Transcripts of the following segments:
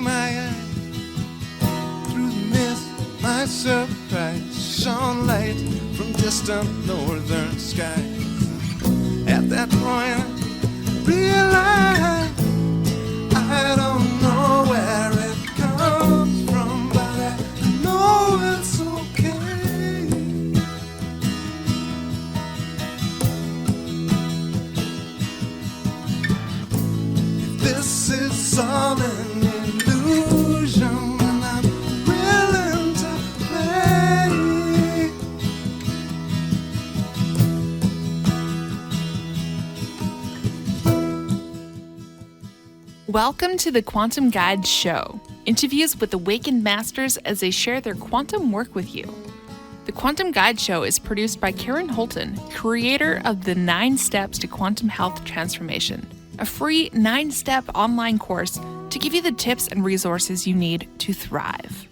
my eye. Through the mist, my surprise shone light from distant northern skies. At that point, I realized I don't know where it comes from, but I know it's okay. If this is all an illusion, then I'm willing to play. Welcome to the Quantum Guide Show, interviews with awakened masters as they share their quantum work with you. The Quantum Guide Show is produced by Karen Holton, creator of the 9 Steps to Quantum Health Transformation, a free 9-step online course to give you the tips and resources you need to thrive.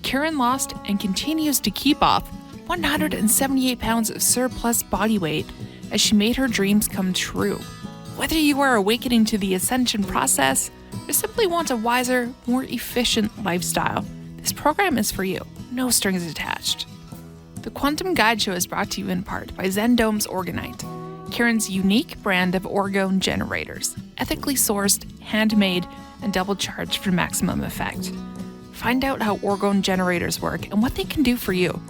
Karen lost and continues to keep off 178 pounds of surplus body weight as she made her dreams come true. Whether you are awakening to the ascension process or simply want a wiser, more efficient lifestyle, this program is for you. No strings attached. The Quantum Guide Show is brought to you in part by Zendome's Orgonite, Karen's unique brand of orgone generators, ethically sourced, handmade, and double charged for maximum effect. Find out how orgone generators work and what they can do for you.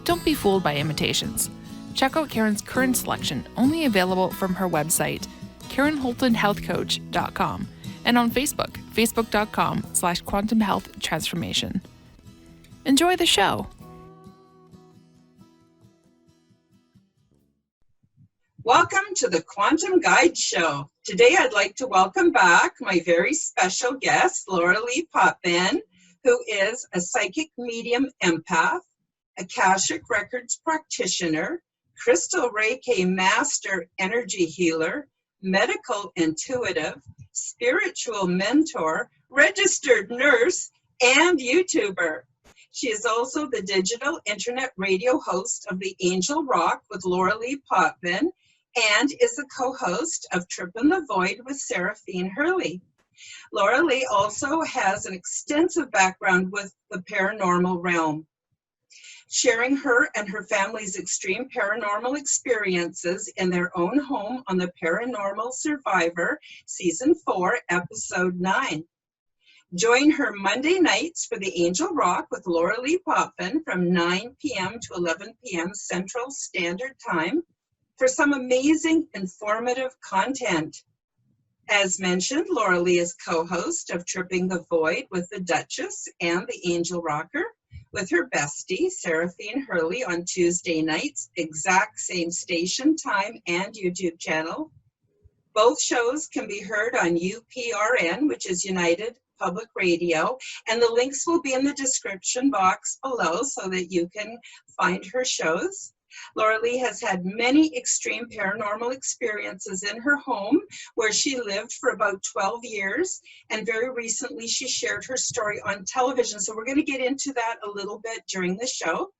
Don't be fooled by imitations. Check out Karen's current selection, only available from her website, KarenHoltonHealthCoach.com, and on Facebook, facebook.com/Quantum Health Transformation. Enjoy the show. Welcome to the Quantum Guide Show. Today I'd like to welcome back my very special guest, Lorilei Potvin, who is a psychic medium empath, Akashic Records practitioner, crystal Reiki master energy healer, medical intuitive, spiritual mentor, registered nurse, and YouTuber. She is also the digital internet radio host of The Angel Rock with Lorilei Potvin and is a co-host of Tripping the Void with Seraphine Hurley. Lorilei also has an extensive background with the paranormal realm, sharing her and her family's extreme paranormal experiences in their own home on the Paranormal Survivor, Season 4, Episode 9. Join her Monday nights for The Angel Rock with Lorilei Potvin from 9 p.m. to 11 p.m. Central Standard Time for some amazing, informative content. As mentioned, Lorilei is co-host of Tripping the Void with the Duchess and the Angel Rocker, with her bestie, Seraphine Hurley, on Tuesday nights, exact same station, time, and YouTube channel. Both shows can be heard on UPRN, which is United Public Radio, and the links will be in the description box below so that you can find her shows. Lorilei has had many extreme paranormal experiences in her home where she lived for about 12 years, and very recently she shared her story on television. So we're going to get into that a little bit during the show.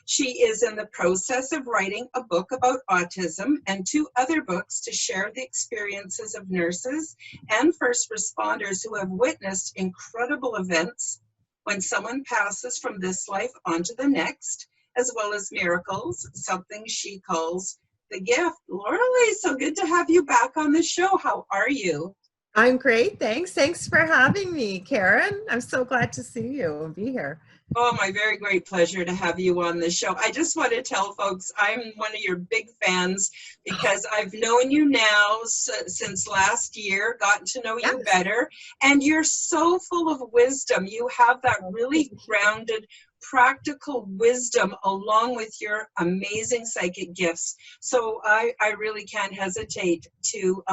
She is in the process of writing a book about autism and 2 other books to share the experiences of nurses and first responders who have witnessed incredible events when someone passes from this life onto the next, as well as miracles, something she calls the gift. Lorilei, so good to have you back on the show. How are you? I'm great, thanks. Thanks for having me, Karen. I'm so glad to see you and be here. Oh, my very great pleasure to have you on the show. I just want to tell folks I'm one of your big fans because I've known you now since last year, gotten to know you better, and you're so full of wisdom. You have that really grounded, practical wisdom along with your amazing psychic gifts. So I really can't hesitate to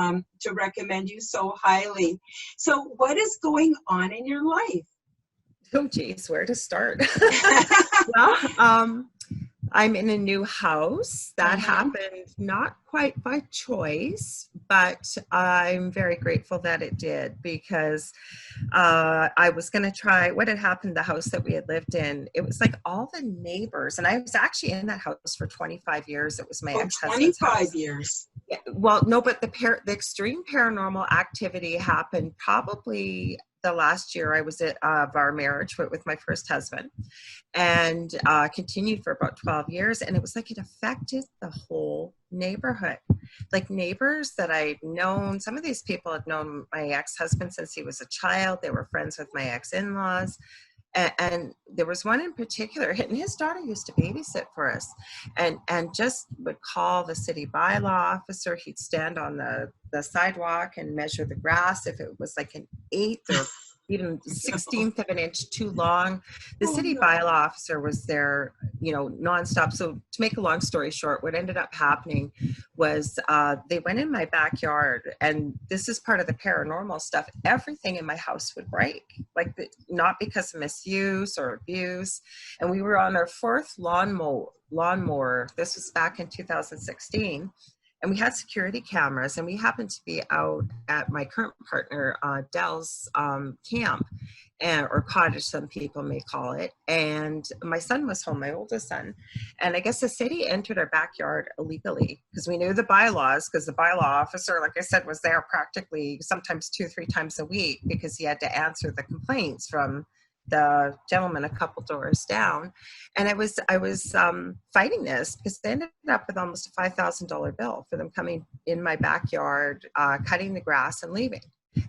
recommend you so highly. So what is going on in your life? Oh, geez, where to start? Well, I'm in a new house. That happened not quite by choice, but I'm very grateful that it did, because I was going to try what had happened. The house that we had lived in, it was like all the neighbors, and I was actually in that house for 25 years. It was my ex-husband's 25 house. years. Yeah, well, no, but the extreme paranormal activity happened probably the last year I was of our marriage with my first husband, and continued for about 12 years. And it was like it affected the whole neighborhood. Like neighbors that I'd known, some of these people had known my ex-husband since he was a child. They were friends with my ex-in-laws. And there was one in particular, and his daughter used to babysit for us, and just would call the city bylaw officer. He'd stand on the sidewalk and measure the grass if it was like an eighth or even 16th of an inch too long. The city bylaw officer was there, nonstop. So to make a long story short, what ended up happening was they went in my backyard, and this is part of the paranormal stuff. Everything in my house would break, not because of misuse or abuse. And we were on our fourth lawnmower. This was back in 2016. And we had security cameras, and we happened to be out at my current partner, Dell's camp, or cottage, some people may call it. And my son was home, my oldest son. And I guess the city entered our backyard illegally because we knew the bylaws, because the bylaw officer, like I said, was there practically sometimes 2-3 times a week because he had to answer the complaints from the gentleman a couple doors down. And I was fighting this because they ended up with almost a $5,000 bill for them coming in my backyard, cutting the grass and leaving.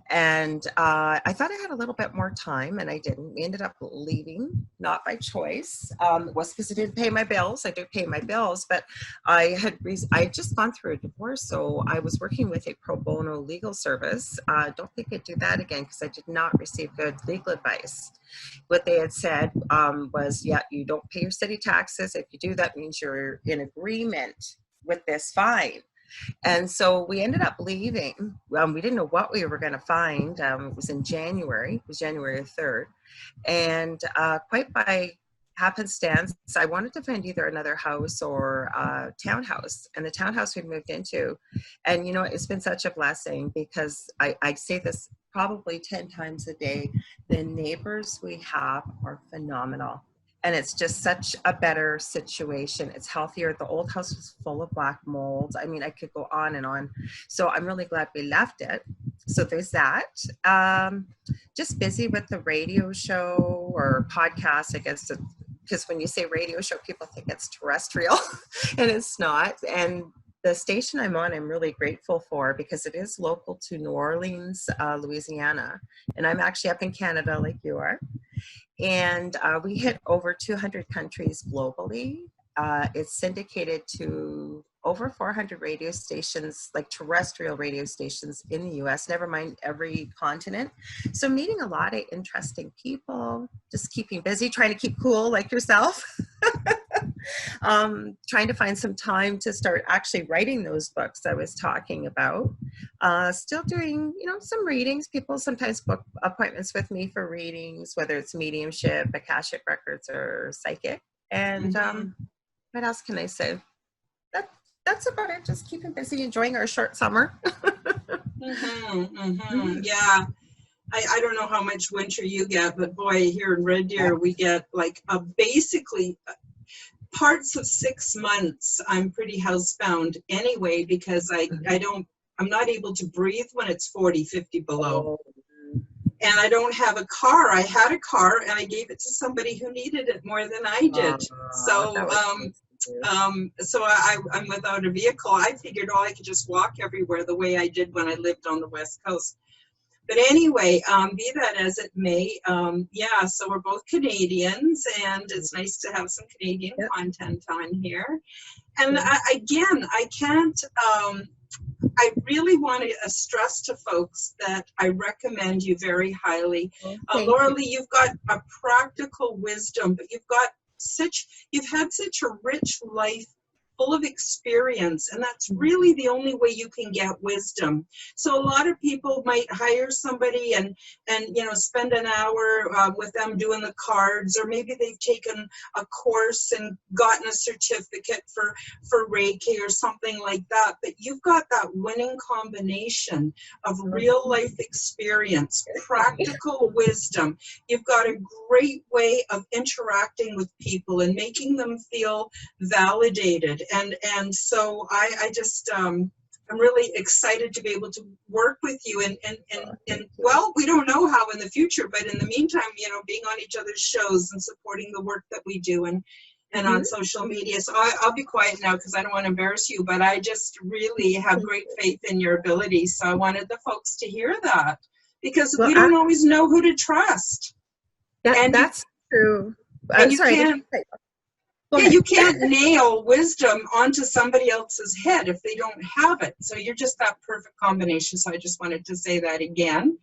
And I thought I had a little bit more time, and I didn't. We ended up leaving, not by choice. It was because I didn't pay my bills. I do pay my bills, but I had just gone through a divorce, so I was working with a pro bono legal service. I don't think I'd do that again because I did not receive good legal advice. What they had said was, yeah, you don't pay your city taxes. If you do, that means you're in agreement with this fine. And so we ended up leaving. We didn't know what we were going to find. It was in January. It was January 3rd. And quite by happenstance, I wanted to find either another house or a townhouse. And the townhouse we moved into. And, it's been such a blessing because I say this probably 10 times a day. The neighbors we have are phenomenal. And it's just such a better situation. It's healthier. The old house was full of black mold. I mean, I could go on and on. So I'm really glad we left it. So there's that. Just busy with the radio show or podcast, I guess, because when you say radio show, people think it's terrestrial, and it's not. And the station I'm on, I'm really grateful for because it is local to New Orleans, Louisiana. And I'm actually up in Canada like you are. And we hit over 200 countries globally. It's syndicated to over 400 radio stations, like terrestrial radio stations in the US, never mind every continent. So meeting a lot of interesting people, just keeping busy, trying to keep cool like yourself. Trying to find some time to start actually writing those books I was talking about. Still doing, some readings. People sometimes book appointments with me for readings, whether it's mediumship, Akashic Records, or psychic. And what else can I say? That's about it. Just keeping busy, enjoying our short summer. Yeah. I don't know how much winter you get, but boy, here in Red Deer, we get like basically parts of 6 months. I'm pretty housebound anyway because I'm not able to breathe when it's 40, 50 below. And I don't have a car. I had a car and I gave it to somebody who needed it more than I did. So I'm without a vehicle. I figured, I could just walk everywhere the way I did when I lived on the West Coast. But anyway, be that as it may, so we're both Canadians, and it's nice to have some Canadian content on here. And I can't, I really want to stress to folks that I recommend you very highly. Lorilei, you've got a practical wisdom, but you've had such a rich life full of experience, and that's really the only way you can get wisdom. So a lot of people might hire somebody and spend an hour with them doing the cards, or maybe they've taken a course and gotten a certificate for Reiki or something like that. But you've got that winning combination of real life experience, practical wisdom. You've got a great way of interacting with people and making them feel validated. And so I just I'm really excited to be able to work with you. And you. well, we don't know how in the future, but in the meantime, you know, being on each other's shows and supporting the work that we do and on social media. So I'll be quiet now because I don't want to embarrass you, but I just really have great faith in your abilities. So I wanted the folks to hear that, because we don't always know who to trust. That's true. And you sorry, can't, you can't nail wisdom onto somebody else's head if they don't have it. So you're just that perfect combination. So I just wanted to say that again.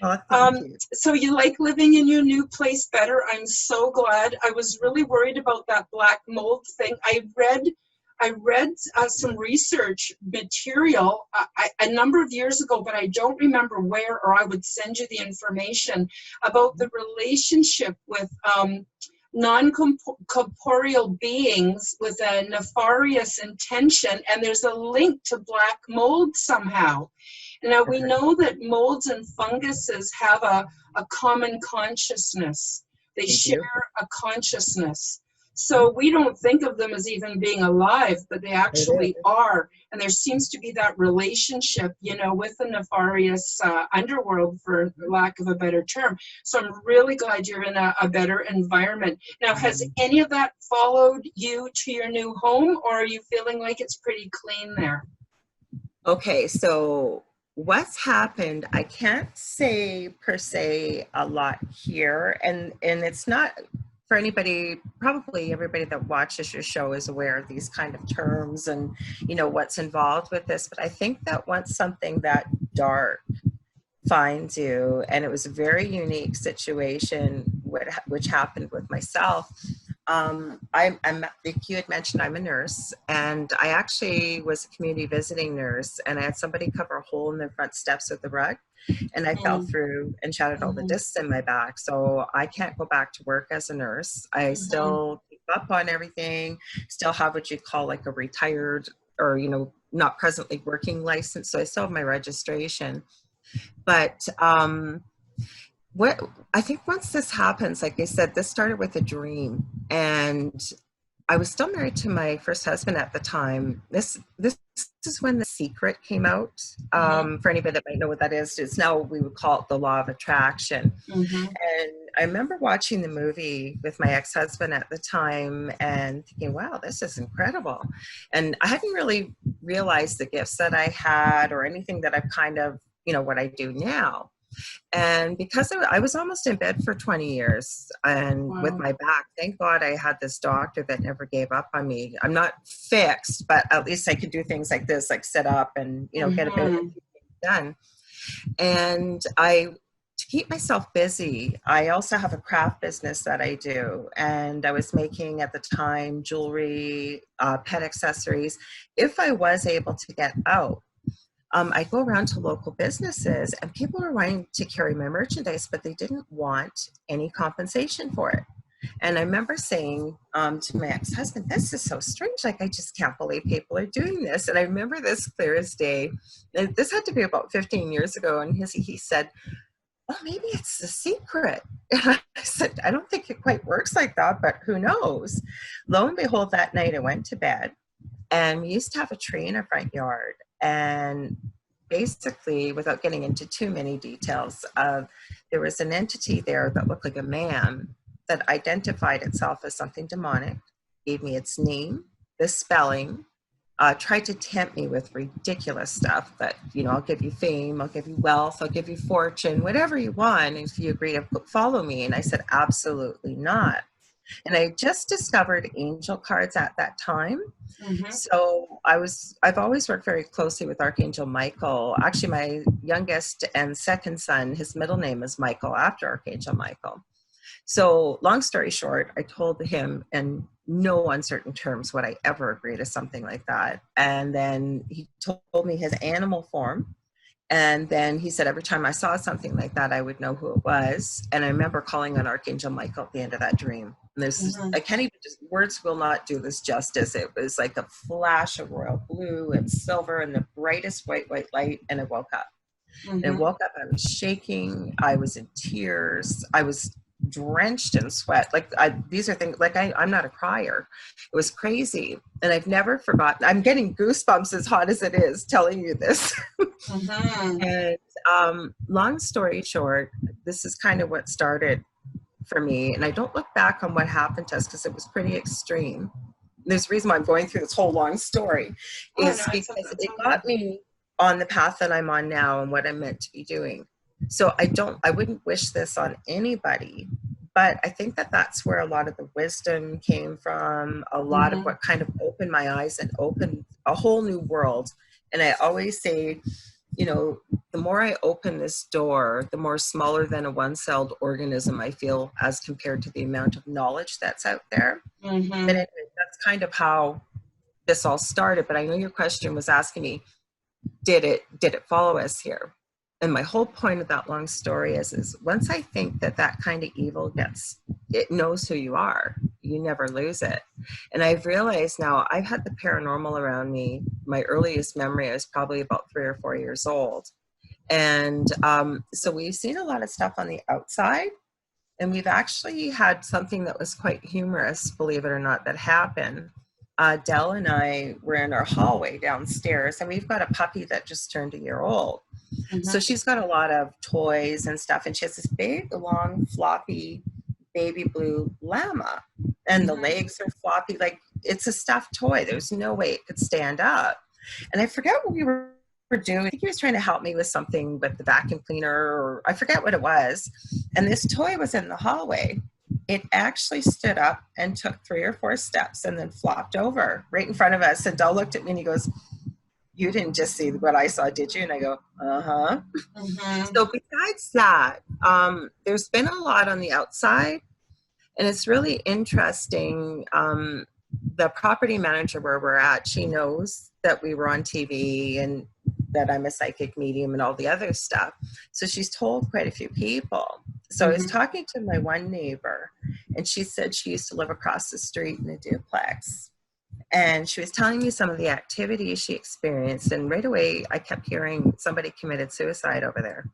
Thank you. So you like living in your new place better. I'm so glad. I was really worried about that black mold thing. I read some research material a number of years ago, but I don't remember where, or I would send you the information about the relationship with non-corporeal beings with a nefarious intention, and there's a link to black mold somehow. Now, we know that molds and funguses have a common consciousness. They share a consciousness. So we don't think of them as even being alive, but they actually are. And there seems to be that relationship, you know, with the nefarious underworld, for lack of a better term. So I'm really glad you're in a better environment. Now, has any of that followed you to your new home, or are you feeling like it's pretty clean there? Okay, so what's happened, I can't say per se a lot here, and it's not for anybody. Probably everybody that watches your show is aware of these kind of terms and, you know, what's involved with this. But I think that once something that dark finds you, and it was a very unique situation which happened with myself. I'm like you had mentioned, I'm a nurse, and I actually was a community visiting nurse, and I had somebody cover a hole in the front steps of the rug, and I fell through and shattered all the discs in my back. So I can't go back to work as a nurse. I still keep up on everything, still have what you call like a retired, or, you know, not presently working license. So I still have my registration. But what I think once this happens, like I said, this started with a dream, and I was still married to my first husband at the time. This is when The Secret came out. For anybody that might know what that is, it's now we would call it the law of attraction. And I remember watching the movie with my ex-husband at the time and thinking, wow, this is incredible. And I hadn't really realized the gifts that I had or anything that I've kind of, you know, what I do now. And because I was almost in bed for 20 years and with my back, thank God I had this doctor that never gave up on me. I'm not fixed, but at least I could do things like this, like sit up and, you know, get a bit of things done. And to keep myself busy, I also have a craft business that I do. And I was making at the time jewelry, pet accessories. If I was able to get out, I go around to local businesses, and people were wanting to carry my merchandise, but they didn't want any compensation for it. And I remember saying to my ex-husband, this is so strange. Like, I just can't believe people are doing this. And I remember this clear as day. And this had to be about 15 years ago. And he said, oh, maybe it's The Secret. And I said, I don't think it quite works like that, but who knows? Lo and behold, that night I went to bed, and we used to have a tree in our front yard. And basically, without getting into too many details, there was an entity there that looked like a man that identified itself as something demonic, gave me its name, the spelling, tried to tempt me with ridiculous stuff that, you know, I'll give you fame, I'll give you wealth, I'll give you fortune, whatever you want if you agree to follow me. And I said, absolutely not. And I just discovered angel cards at that time. So I've always worked very closely with Archangel Michael. Actually, my youngest and second son, his middle name is Michael, after Archangel Michael. So long story short, I told him in no uncertain terms would I ever agree to something like that. And then he told me his animal form. And then he said every time I saw something like that, I would know who it was. And I remember calling on Archangel Michael at the end of that dream. And there's, I can't even words will not do this justice. It was like a flash of royal blue and silver and the brightest white light. And I woke up. And I woke up, I was shaking. I was in tears. I was drenched in sweat. Like these are things, like I'm not a crier. It was crazy. And I've never forgotten. I'm getting goosebumps as hot as it is telling you this. Mhm. And long story short, this is kind of what started for me. And I don't look back on what happened to us because it was pretty extreme. There's a reason why I'm going through this whole long story is because it got me on the path that I'm on now and what I'm meant to be doing. So I wouldn't wish this on anybody, but I think that that's where a lot of the wisdom came from, a lot of what kind of opened my eyes and opened a whole new world. And I always say, you know, the more I open this door, the more smaller than a one-celled organism I feel as compared to the amount of knowledge that's out there. But anyway, that's kind of how this all started. But I know your question was asking me, did it follow us here? And my whole point of that long story is once I think that kind of evil it knows who you are, you never lose it. And I've realized now I've had the paranormal around me. My earliest memory, I was probably about 3 or 4 years old. And so we've seen a lot of stuff on the outside. And we've actually had something that was quite humorous, believe it or not, that happened. Dell and I were in our hallway downstairs, and we've got a puppy that just turned a year old. So she's got a lot of toys and stuff, and she has this big, long, floppy baby blue llama, and the legs are floppy, like it's a stuffed toy. There's no way it could stand up. And I forget what we were doing. I think he was trying to help me with something with the vacuum cleaner, or I forget what it was. And this toy was in the hallway. It actually stood up and took 3 or 4 steps and then flopped over right in front of us. And Dell looked at me and he goes, "You didn't just see what I saw, did you?" And I go, "Uh-huh." So besides that, there's been a lot on the outside, and it's really interesting. The property manager where we're at, she knows that we were on TV and that I'm a psychic medium and all the other stuff. So she's told quite a few people. So I was talking to my one neighbor, and she said she used to live across the street in a duplex. And she was telling me some of the activities she experienced. And right away, I kept hearing somebody committed suicide over there.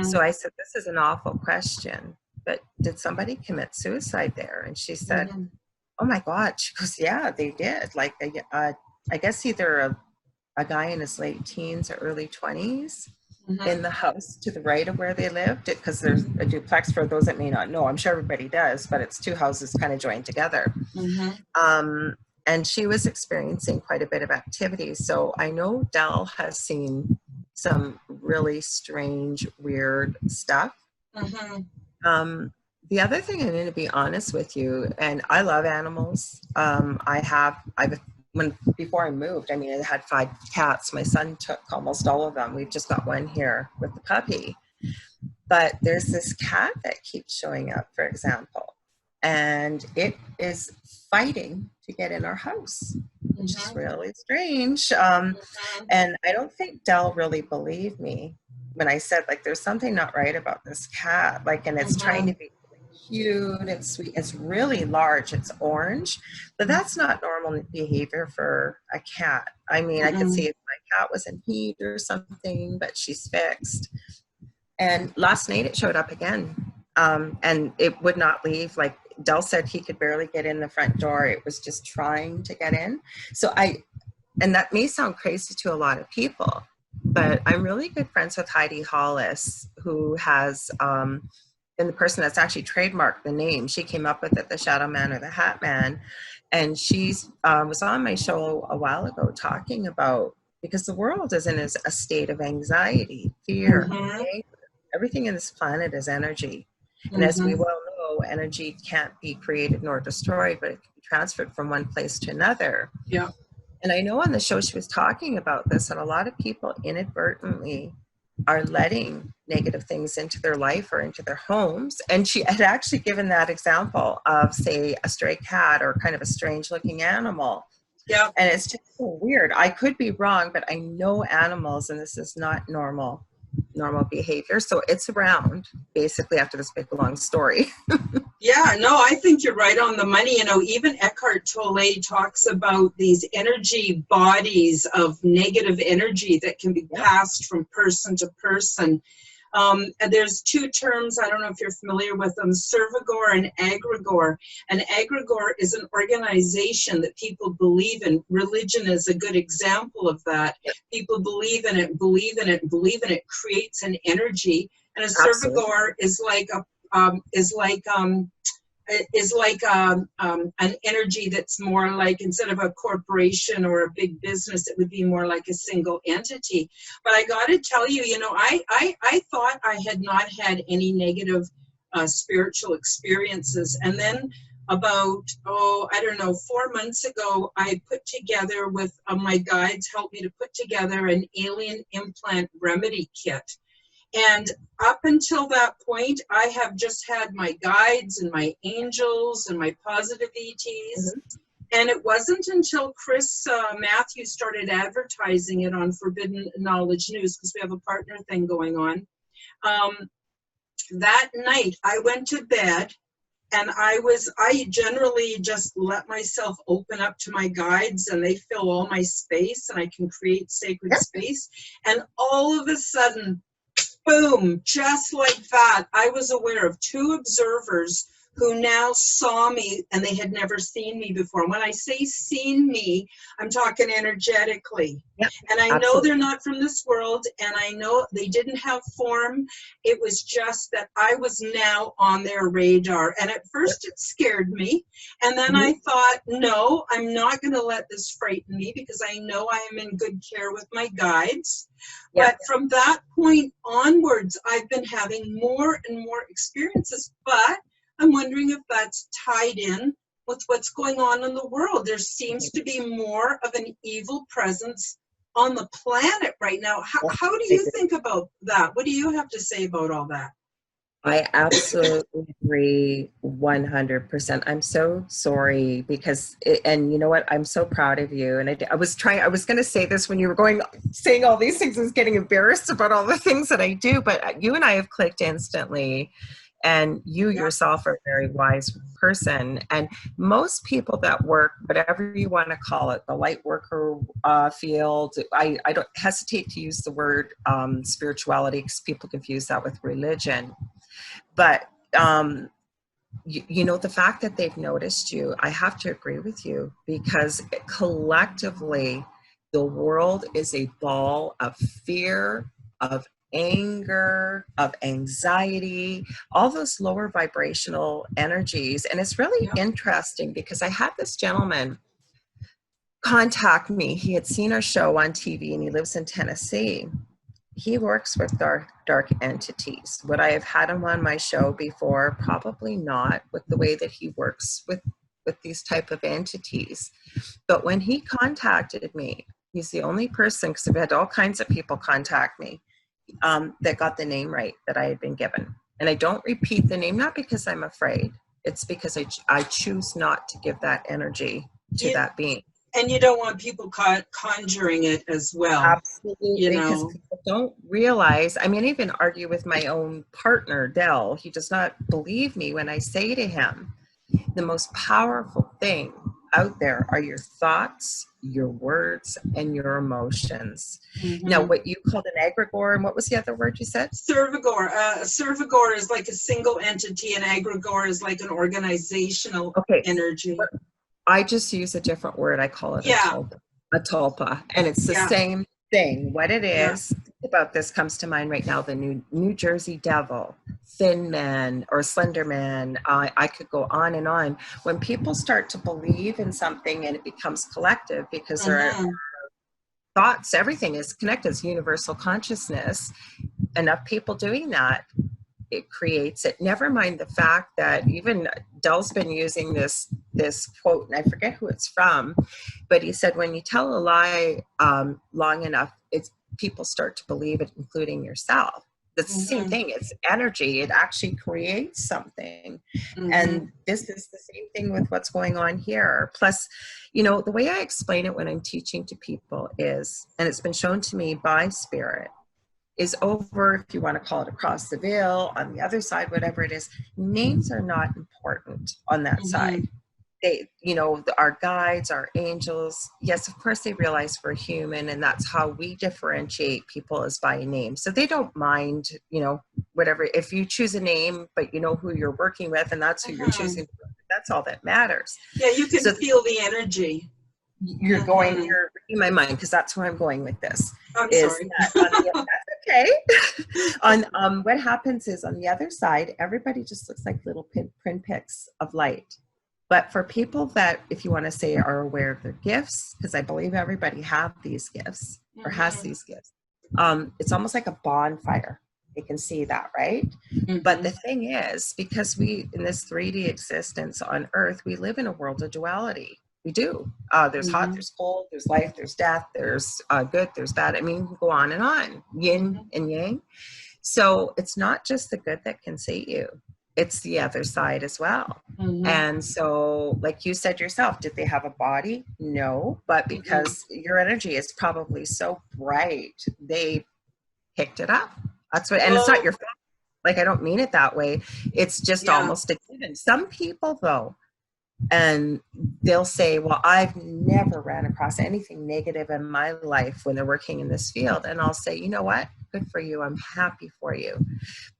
So I said, "This is an awful question, but did somebody commit suicide there?" And she said, "Oh my God." She goes, "Yeah, they did. Like, I guess either a guy in his late teens or early 20s in the house to the right of where they lived, because there's a duplex, for those that may not know. I'm sure everybody does, but it's 2 houses kind of joined together. And she was experiencing quite a bit of activity. So I know Dell has seen some really strange, weird stuff. The other thing, I'm going to be honest with you, and I love animals. Before I moved, I mean, I had 5 cats. My son took almost all of them. We've just got one here with the puppy. But there's this cat that keeps showing up, for example, and it is fighting to get in our house, which is really strange. And I don't think Dell really believed me when I said, like, there's something not right about this cat. Like, and it's trying to be cute and sweet. It's really large. It's orange, but that's not normal behavior for a cat. I mean, I could see if my cat was in heat or something, but she's fixed. And last night it showed up again, and it would not leave. Like Dell said, he could barely get in the front door. It was just trying to get in. So and that may sound crazy to a lot of people, but I'm really good friends with Heidi Hollis, who has been the person that's actually trademarked the name. She came up with it, the Shadow Man or the Hat Man. And she's was on my show a while ago talking about, because the world is in a state of anxiety, fear, anger. Everything in this planet is energy. And as we well know, energy can't be created nor destroyed, but it can be transferred from one place to another. Yeah. And I know on the show she was talking about this, and a lot of people inadvertently are letting negative things into their life or into their homes. And she had actually given that example of, say, a stray cat or kind of a strange looking animal. Yeah. And it's just so weird. I could be wrong, but I know animals, and this is not normal behavior. So it's around, basically, after this big long story. Yeah, no, I think you're right on the money. You know, even Eckhart Tolle talks about these energy bodies of negative energy that can be passed from person to person. And there's two terms, I don't know if you're familiar with them, servigor and egregore. An egregore is an organization that people believe in. Religion is a good example of that. People believe in it, believe in it, believe in it, creates an energy. And a servigor is like an energy that's more like, instead of a corporation or a big business, it would be more like a single entity. But I got to tell you, you know, I thought I had not had any negative spiritual experiences. And then about, I don't know, 4 months ago, I put together with my guides, helped me to put together an alien implant remedy kit. And up until that point, I have just had my guides and my angels and my positive ETs. And it wasn't until Chris Matthews started advertising it on Forbidden Knowledge News, because we have a partner thing going on. That night, I went to bed, and I generally just let myself open up to my guides, and they fill all my space, and I can create sacred space. And all of a sudden, boom, just like that, I was aware of two observers who now saw me, and they had never seen me before. And when I say seen me, I'm talking energetically. Yep, and I know absolutely. they're not from this world, and I know they didn't have form. It was just that I was now on their radar. And at first it scared me. And then I thought, no, I'm not going to let this frighten me, because I know I am in good care with my guides. But from that point onwards, I've been having more and more experiences. But I'm wondering if that's tied in with what's going on in the world. There seems to be more of an evil presence on the planet right now. How do you think about that? What do you have to say about all that? I absolutely agree 100%. I'm so sorry because, and you know what? I'm so proud of you. And I was going to say this when you were saying all these things. I was getting embarrassed about all the things that I do, but you and I have clicked instantly. And you yourself are a very wise person. And most people that work, whatever you want to call it, the light worker field, I don't hesitate to use the word spirituality, because people confuse that with religion. But, you know, the fact that they've noticed you, I have to agree with you, because collectively, the world is a ball of fear, of anger, of anxiety, all those lower vibrational energies. And it's really interesting, because I had this gentleman contact me. He had seen our show on TV, and he lives in Tennessee. He works with dark entities. Would I have had him on my show before? Probably not, with the way that he works with these type of entities. But when he contacted me, he's the only person, because I've had all kinds of people contact me, that got the name right that I had been given. And I don't repeat the name, not because I'm afraid. It's because I choose not to give that energy to that being. And you don't want people conjuring it as well. Absolutely, you know? Because people don't realize. I mean, I even argue with my own partner, Dell. He does not believe me when I say to him, the most powerful thing out there are your thoughts, your words, and your emotions. Now, what you called an egregore, and what was the other word you said? Servigor. Servigor is like a single entity, and egregore is like an organizational energy. I just use a different word. I call it a tulpa, and it's the same thing. What it is about this comes to mind right now, the New Jersey Devil, Thin Man, or Slender Man. I could go on and on. When people start to believe in something and it becomes collective, because there are thoughts, everything is connected, it's universal consciousness. Enough people doing that, it creates it. Never mind the fact that even Dell's been using this quote, and I forget who it's from, but he said, when you tell a lie long enough, people start to believe it, including yourself. It's the same thing. It's energy. It actually creates something. And this is the same thing with what's going on here. Plus, you know, the way I explain it when I'm teaching to people is, and it's been shown to me by spirit, is over, if you want to call it across the veil, on the other side, whatever it is, names are not important on that side. they, you know, our guides, our angels, yes, of course they realize we're human, and that's how we differentiate people, is by name. So they don't mind, you know, whatever, if you choose a name, but you know who you're working with, and that's who you're choosing, that's all that matters. Yeah, you can So feel the energy. you're going, you're reading my mind, because that's where I'm going with this. I'm Is sorry. that that's okay. On what happens is, on the other side, everybody just looks like little pinpricks of light. But for people that, if you want to say, are aware of their gifts, because I believe everybody have these gifts or has these gifts, it's almost like a bonfire. You can see that, right? But the thing is, because we, in this 3D existence on Earth, we live in a world of duality. We do. There's hot, there's cold, there's life, there's death, there's good, there's bad. I mean, go on and on, yin and yang. So it's not just the good that can sate you. It's the other side as well. And so, like you said yourself, did they have a body? No, but because your energy is probably so bright, they picked it up. That's what, and it's not your fault. Like, I don't mean it that way. It's just almost a given. Some people, though, and they'll say, well, I've never ran across anything negative in my life when they're working in this field. And I'll say, you know what? Good for you. I'm happy for you.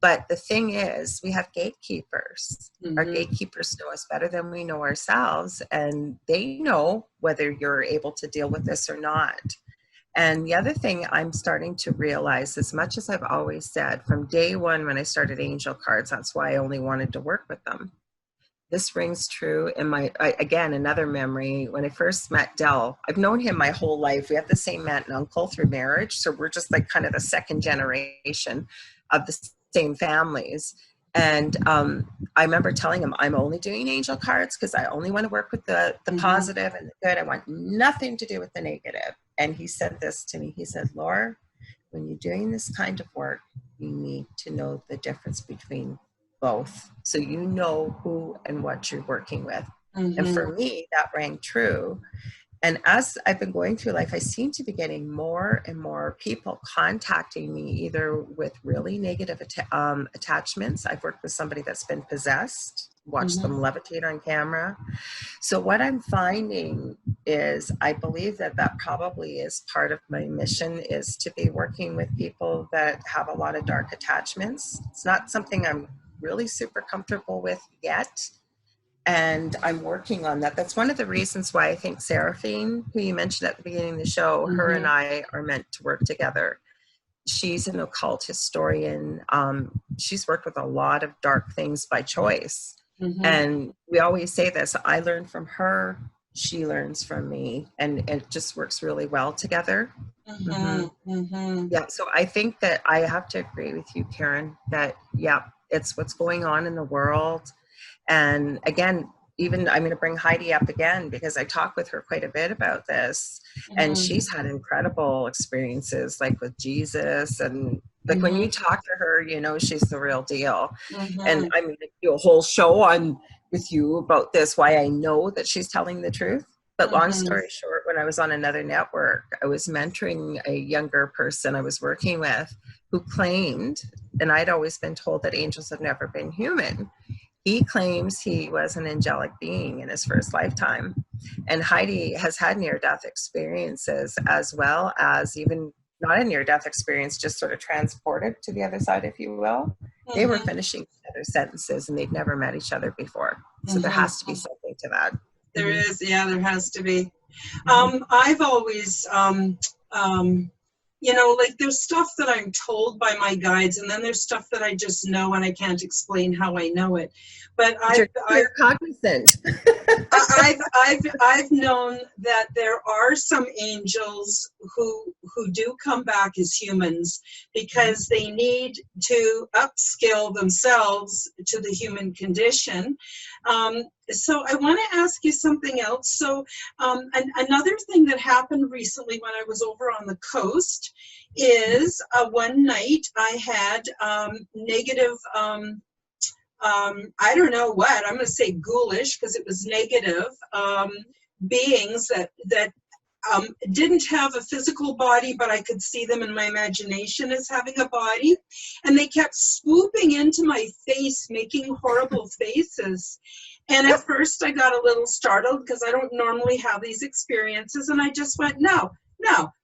But the thing is, we have gatekeepers. Our gatekeepers know us better than we know ourselves. And they know whether you're able to deal with this or not. And the other thing I'm starting to realize, as much as I've always said from day one when I started angel cards, that's why I only wanted to work with them. This rings true in again, another memory. When I first met Del, I've known him my whole life. We have the same aunt and uncle through marriage. So we're just like kind of the second generation of the same families. And I remember telling him, I'm only doing angel cards because I only want to work with the positive and the good. I want nothing to do with the negative. And he said this to me. He said, Laura, when you're doing this kind of work, you need to know the difference between both, so you know who and what you're working with. And for me, that rang true. And as I've been going through life, I seem to be getting more and more people contacting me, either with really negative attachments. I've worked with somebody that's been possessed, watched them levitate on camera. So what I'm finding is, I believe that that probably is part of my mission, is to be working with people that have a lot of dark attachments. It's not something I'm really super comfortable with yet, and I'm working on that. That's one of the reasons why I think Seraphine, who you mentioned at the beginning of the show, her and I are meant to work together. She's an occult historian. She's worked with a lot of dark things by choice. And we always say this, I learn from her, she learns from me, and it just works really well together. Yeah, so I think that I have to agree with you, Karen, that it's what's going on in the world. And again, even I'm going to bring Heidi up again, because I talk with her quite a bit about this, and she's had incredible experiences, like with Jesus, and like when you talk to her, you know she's the real deal. And I'm going to do a whole show on with you about this, why I know that she's telling the truth. But long story short, when I was on another network, I was mentoring a younger person I was working with who claimed, and I'd always been told that angels have never been human. He claims he was an angelic being in his first lifetime. And Heidi has had near-death experiences, as well as even not a near-death experience, just sort of transported to the other side, if you will. They were finishing their sentences and they'd never met each other before. So there has to be something to that. There is, there has to be. I've always, you know, like there's stuff that I'm told by my guides, and then there's stuff that I just know and I can't explain how I know it. But you're cognizant. I've known that there are some angels who do come back as humans because they need to upskill themselves to the human condition. So I want to ask you something else. So another thing that happened recently when I was over on the coast is one night I had negative, I don't know what, I'm going to say ghoulish because it was negative beings that didn't have a physical body, but I could see them in my imagination as having a body. And they kept swooping into my face, making horrible faces. And at first I got a little startled because I don't normally have these experiences. And I just went, no,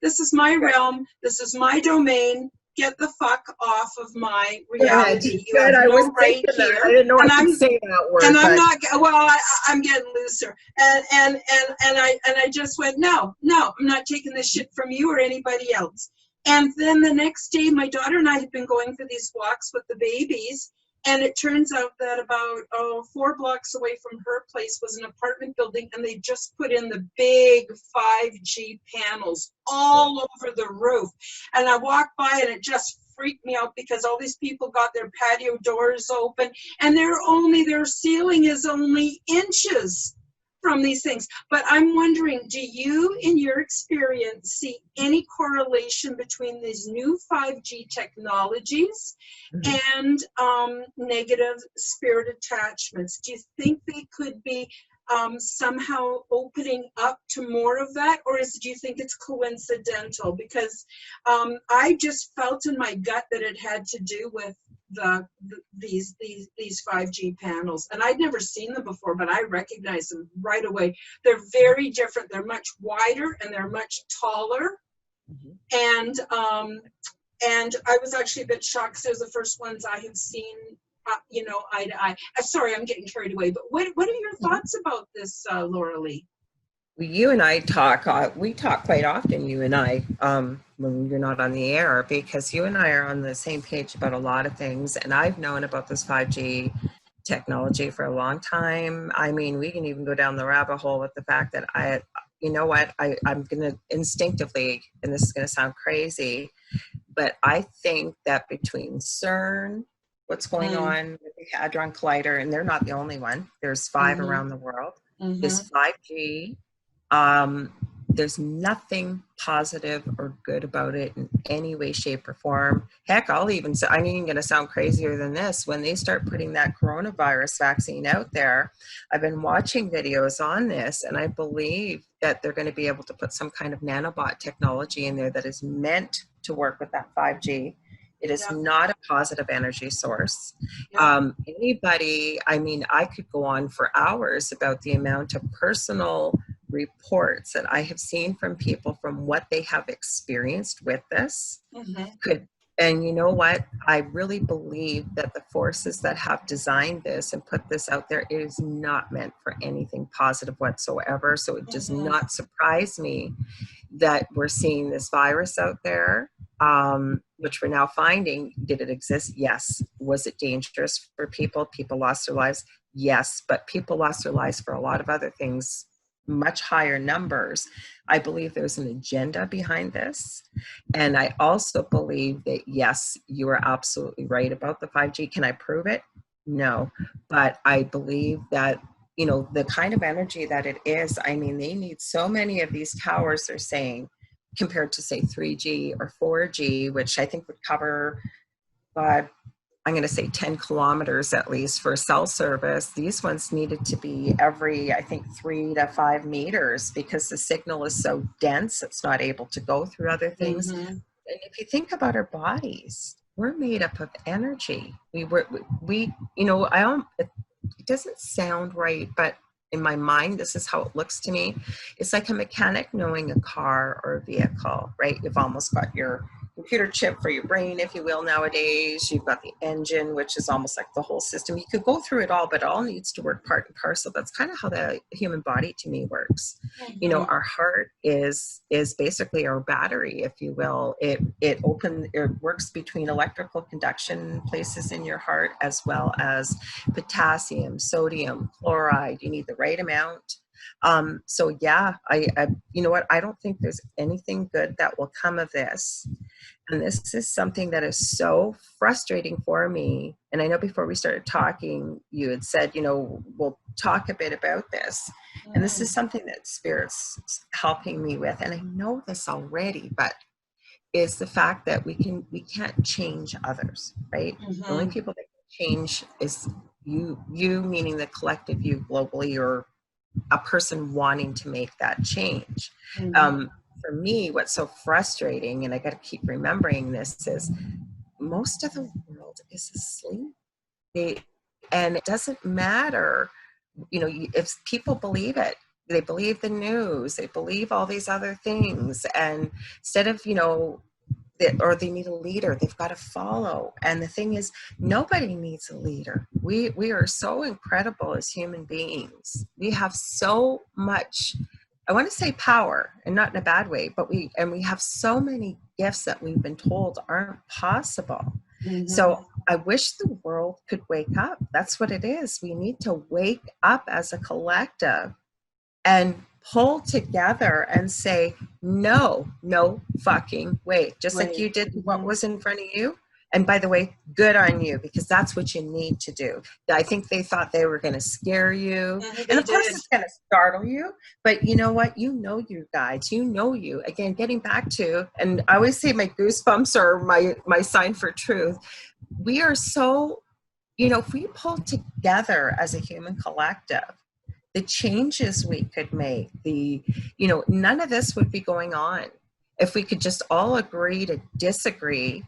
this is my realm. This is my domain. Get the fuck off of my reality. You have no right here. I didn't know I could say that word. And I'm not, well, I'm getting looser. And I just went, no, I'm not taking this shit from you or anybody else. And then the next day, my daughter and I had been going for these walks with the babies. And it turns out that about 4 blocks away from her place was an apartment building, and they just put in the big 5G panels all over the roof. And I walked by and it just freaked me out because all these people got their patio doors open, and their ceiling is only inches from these things. But I'm wondering, do you, in your experience, see any correlation between these new 5G technologies and negative spirit attachments? Do you think they could be somehow opening up to more of that, or do you think it's coincidental? Because I just felt in my gut that it had to do with these 5G panels, and I'd never seen them before, but I recognized them right away. They're very different. They're much wider and they're much taller. And I was actually a bit shocked because they're the first ones I have seen, eye to eye. Sorry, I'm getting carried away, but what are your thoughts about this, Lorilei? You and I talk, we talk quite often, you and I, when you're not on the air, because you and I are on the same page about a lot of things. And I've known about this 5G technology for a long time. I mean, we can even go down the rabbit hole with the fact that I'm going to instinctively, and this is going to sound crazy, but I think that between CERN, what's going on with the Hadron Collider, and they're not the only one, there's 5 around the world, this 5G, there's nothing positive or good about it in any way, shape, or form. Heck, I'm even going to sound crazier than this. When they start putting that coronavirus vaccine out there, I've been watching videos on this, and I believe that they're going to be able to put some kind of nanobot technology in there that is meant to work with that 5G. It is not a positive energy source. Anybody, I mean, I could go on for hours about the amount of personal reports that I have seen from people from what they have experienced with this. And you know what? I really believe that the forces that have designed this and put this out there, it is not meant for anything positive whatsoever. So it does not surprise me that we're seeing this virus out there, which we're now finding. Did it exist? Yes. Was it dangerous for people? People lost their lives? Yes. But people lost their lives for a lot of other things, much higher numbers. I believe there's an agenda behind this. And I also believe that, yes, you are absolutely right about the 5G. Can I prove it? No. But I believe that, the kind of energy that it is, I mean, they need so many of these towers, they're saying, compared to, say, 3G or 4G, which I think would cover, I'm going to say 10 kilometers at least for cell service. These ones needed to be every, I think, 3 to 5 meters because the signal is so dense, it's not able to go through other things. And if you think about our bodies, we're made up of energy. It doesn't sound right, but in my mind, this is how it looks to me. It's like a mechanic knowing a car or a vehicle, right? You've almost got your computer chip for your brain, if you will, nowadays. You've got the engine, which is almost like the whole system. You could go through it all, but it all needs to work part and parcel. That's kind of how the human body, to me, works. Our heart is basically our battery, if you will. It works between electrical conduction places in your heart, as well as potassium, sodium, chloride. You need the right amount. So yeah, you know what? I don't think there's anything good that will come of this. And this is something that is so frustrating for me. And I know before we started talking, you had said, we'll talk a bit about this. And this is something that Spirit's helping me with. And I know this already, but is the fact that we can't change others, right? The only people that can change is you meaning the collective you globally, or a person wanting to make that change. For me, what's so frustrating, and I got to keep remembering this, is most of the world is asleep. And it doesn't matter, if people believe it, they believe the news, they believe all these other things, and instead of, or they need a leader, they've got to follow. And the thing is, nobody needs a leader. We are so incredible as human beings. We have so much, I want to say power, and not in a bad way, but we have so many gifts that we've been told aren't possible. So I wish the world could wake up. That's what it is. We need to wake up as a collective and pull together and say, no fucking way. Just like you did what was in front of you. And by the way, good on you, because that's what you need to do. I think they thought they were going to scare you. And of course it's going to startle you. But you know what? You guides. You. Again, getting back to, and I always say my goosebumps are my sign for truth. We are so, if we pull together as a human collective, the changes we could make, none of this would be going on. If we could just all agree to disagree,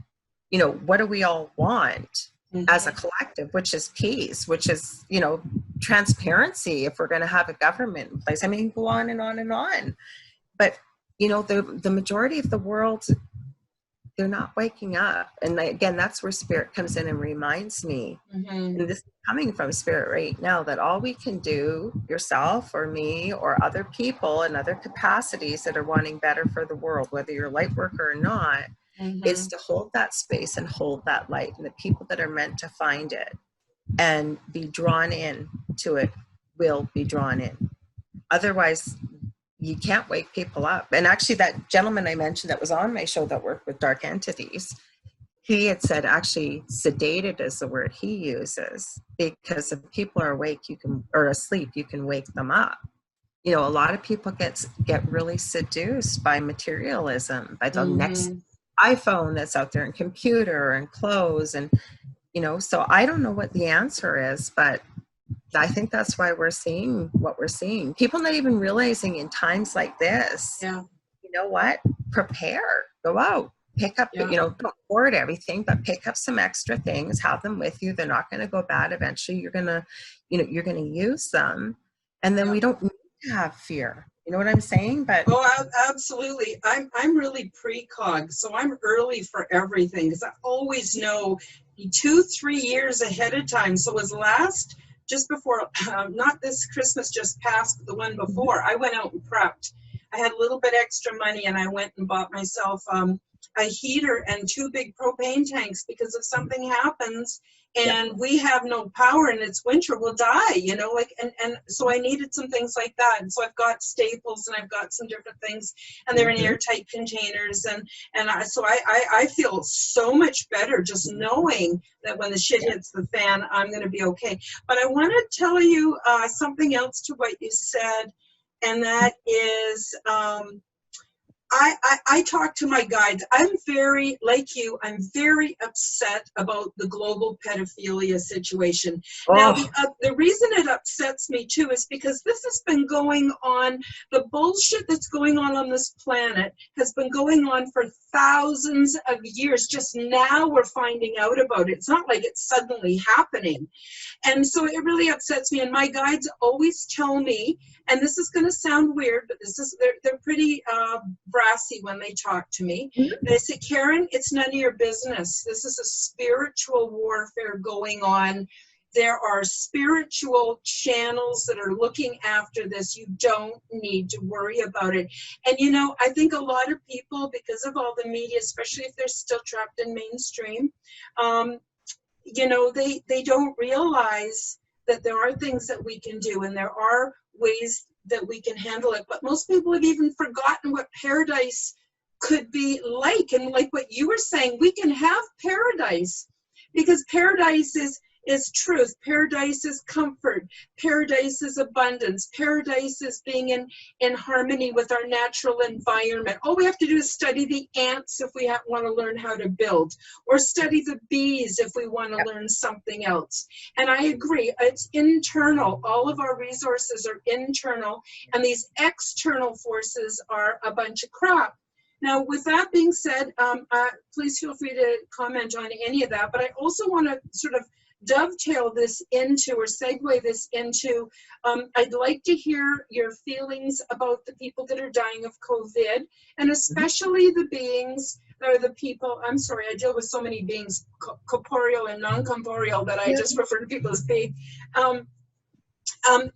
what do we all want as a collective, which is peace, which is, transparency, if we're going to have a government in place. I mean, go on and on and on. But, the majority of the world, they're not waking up. And again, that's where spirit comes in and reminds me, and this is coming from spirit right now, that all we can do, yourself or me or other people in other capacities that are wanting better for the world, whether you're a light worker or not, is to hold that space and hold that light. And the people that are meant to find it and be drawn in to it will be drawn in. Otherwise, you can't wake people up. And actually, that gentleman I mentioned that was on my show that worked with dark entities, he had said, actually, sedated is the word he uses, because if people are awake, or asleep, you can wake them up. A lot of people get really seduced by materialism, by the next iPhone that's out there, and computer and clothes, and so I don't know what the answer is, but I think that's why we're seeing what we're seeing. People not even realizing in times like this, you know what? Prepare, go out, pick up, don't hoard everything, but pick up some extra things, have them with you. They're not going to go bad. Eventually you're going to, you're going to use them. And then we don't need to have fear. You know what I'm saying? But absolutely. I'm really precog, so I'm early for everything, because I always know 2-3 years ahead of time. So it was just before, not this Christmas just passed, but the one before, I went out and prepped. I had a little bit extra money, and I went and bought myself a heater and 2 big propane tanks, because if something happens and we have no power and it's winter, we'll die, and so I needed some things like that. And so I've got staples, and I've got some different things, and they're in airtight containers, and I feel so much better just knowing that when the shit hits the fan, I'm going to be okay. But I want to tell you something else to what you said, and that is I talk to my guides. I'm very, like you, I'm very upset about the global pedophilia situation. Now, the reason it upsets me too is because this has been going on, the bullshit that's going on this planet has been going on for thousands of years. Just now we're finding out about it. It's not like it's suddenly happening. And so it really upsets me. And my guides always tell me, and this is going to sound weird, but they're pretty brassy when they talk to me. They say, Karen, it's none of your business. This is a spiritual warfare going on. There are spiritual channels that are looking after this. You don't need to worry about it. And I think a lot of people, because of all the media, especially if they're still trapped in mainstream, they don't realize that there are things that we can do, and there are ways that we can handle it. But most people have even forgotten what paradise could be like. And like what you were saying, we can have paradise, because paradise is truth. Paradise is comfort. Paradise is abundance. Paradise is being in harmony with our natural environment. All we have to do is study the ants if we want to learn how to build, or study the bees if we want to learn something else. And I agree, it's internal. All of our resources are internal, and these external forces are a bunch of crap. Now, with that being said, please feel free to comment on any of that, but I also want to sort of dovetail this into, or segue this into, I'd like to hear your feelings about the people that are dying of COVID, and especially the beings, or the people, I'm sorry, I deal with so many beings, corporeal and non-corporeal, that I just refer to people as beings.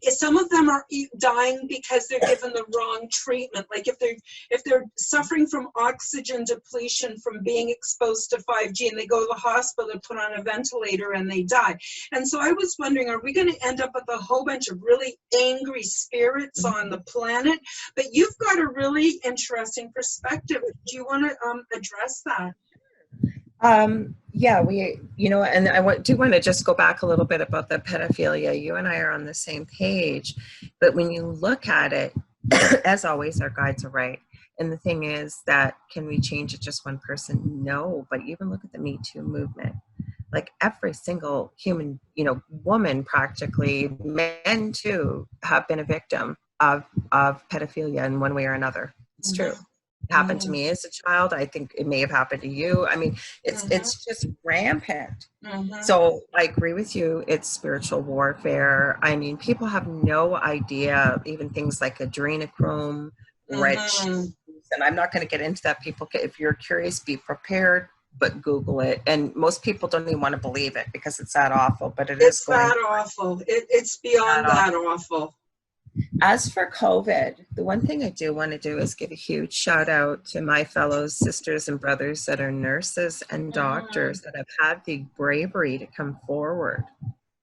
Some of them are dying because they're given the wrong treatment. Like if they're suffering from oxygen depletion from being exposed to 5G, and they go to the hospital, they're put on a ventilator and they die. And so I was wondering, are we going to end up with a whole bunch of really angry spirits on the planet? But you've got a really interesting perspective. Do you want to address that? Yeah, and I do want to just go back a little bit about the pedophilia. You and I are on the same page, but when you look at it, as always, our guides are right. And the thing is that, can we change it just one person? No, but even look at the Me Too movement. Like every single human, woman practically, men too, have been a victim of pedophilia in one way or another. It's true. It happened to me as a child. I think it may have happened to you. I mean, it's just rampant. So I agree with you. It's spiritual warfare. I mean, people have no idea, even things like adrenochrome, rich. And I'm not going to get into that. People, if you're curious, be prepared, but Google it. And most people don't even want to believe it because it's that awful, but it's that awful. It's beyond that awful. As for COVID, the one thing I do want to do is give a huge shout out to my fellow sisters and brothers that are nurses and doctors that have had the bravery to come forward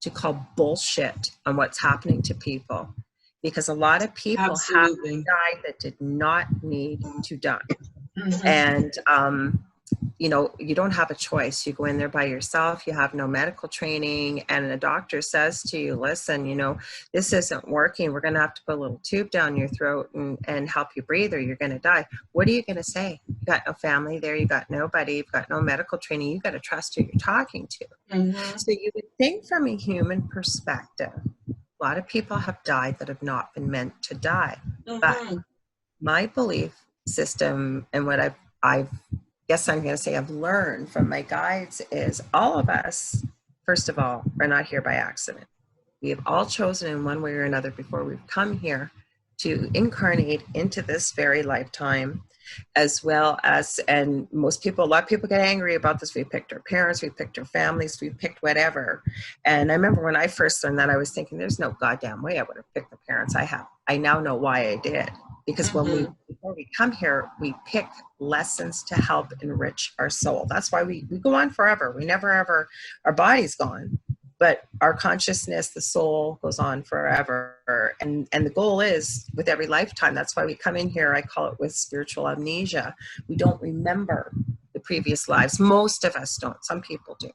to call bullshit on what's happening to people. Because a lot of people have died that did not need to die. And, you don't have a choice. You go in there by yourself. You have no medical training. And a doctor says to you, listen, this isn't working. We're going to have to put a little tube down your throat and help you breathe, or you're going to die. What are you going to say? You got no family there. You got nobody. You've got no medical training. You got to trust who you're talking to. So you would think, from a human perspective, a lot of people have died that have not been meant to die. But my belief system, and what I've learned from my guides, is all of us, first of all, are not here by accident. We have all chosen in one way or another before we've come here to incarnate into this very lifetime, as well as, and a lot of people get angry about this. We picked our parents, we picked our families, we picked whatever. And I remember when I first learned that, I was thinking, there's no goddamn way I would have picked the parents I have. I now know why I did. Because before we come here, we pick lessons to help enrich our soul. That's why we go on forever. We never ever, our body's gone, but our consciousness, the soul, goes on forever. And the goal is, with every lifetime, that's why we come in here, I call it with spiritual amnesia. We don't remember the previous lives. Most of us don't. Some people do.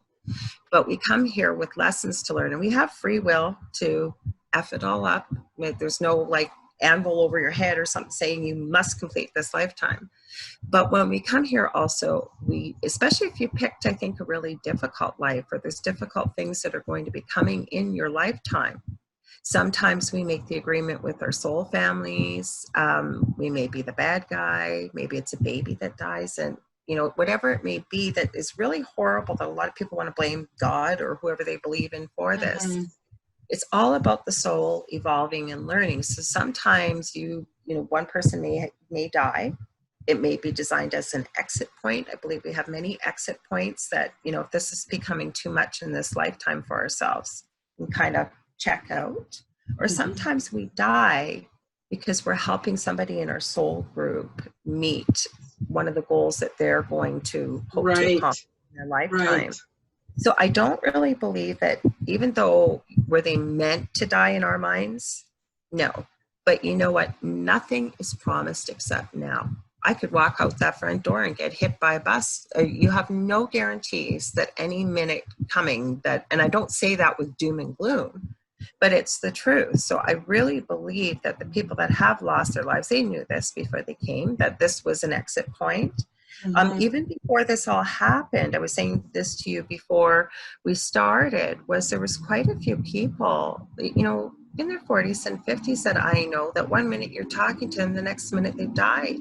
But we come here with lessons to learn, and we have free will to F it all up. There's no anvil over your head or something saying you must complete this lifetime. But when we come here also, especially if you picked, I think, a really difficult life, or there's difficult things that are going to be coming in your lifetime, sometimes we make the agreement with our soul families. We may be the bad guy. Maybe it's a baby that dies, and whatever it may be that is really horrible, that a lot of people want to blame God or whoever they believe in for this. It's all about the soul evolving and learning. So sometimes one person may die. It may be designed as an exit point. I believe we have many exit points that, if this is becoming too much in this lifetime for ourselves, we kind of check out. Or sometimes we die because we're helping somebody in our soul group meet one of the goals that they're going to hope to accomplish in their lifetime. So I don't really believe that, even though were they meant to die in our minds? No. But you know what? Nothing is promised except now. I could walk out that front door and get hit by a bus. You have no guarantees that any minute coming that, and I don't say that with doom and gloom, but it's the truth. So I really believe that the people that have lost their lives, they knew this before they came, that this was an exit point. Even before this all happened, I was saying this to you before we started, there was quite a few people, you know, in their 40s and 50s that I know that one minute you're talking to them, the next minute they've died.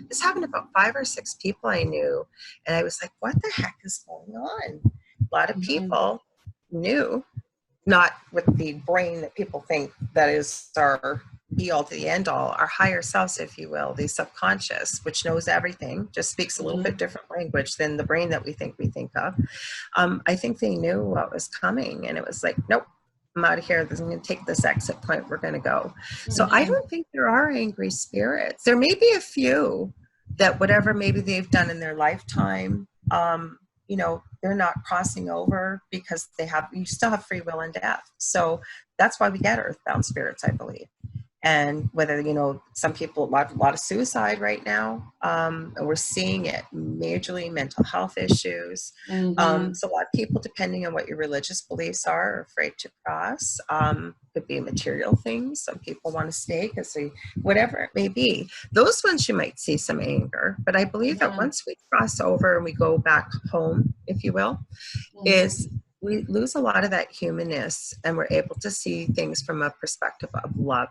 This happened to about 5 or 6 people I knew. And I was like, what the heck is going on? A lot of people knew, not with the brain that people think that is our be all to the end all, our higher selves, if you will, the subconscious, which knows everything, just speaks a little bit different language than the brain that we think of. I think they knew what was coming, and it was like, nope, I'm out of here. I'm going to take this exit point. We're going to go. So I don't think there are angry spirits. There may be a few that whatever maybe they've done in their lifetime, you know, they're not crossing over because you still have free will and death. So that's why we get earthbound spirits, I believe. And whether, you know, some people, a lot of suicide right now, and we're seeing it majorly, mental health issues. So a lot of people, depending on what your religious beliefs are afraid to cross. Could be material things. Some people want to stay because they, whatever it may be. Those ones you might see some anger. But I believe that once we cross over and we go back home, if you will, is we lose a lot of that humanness, and we're able to see things from a perspective of love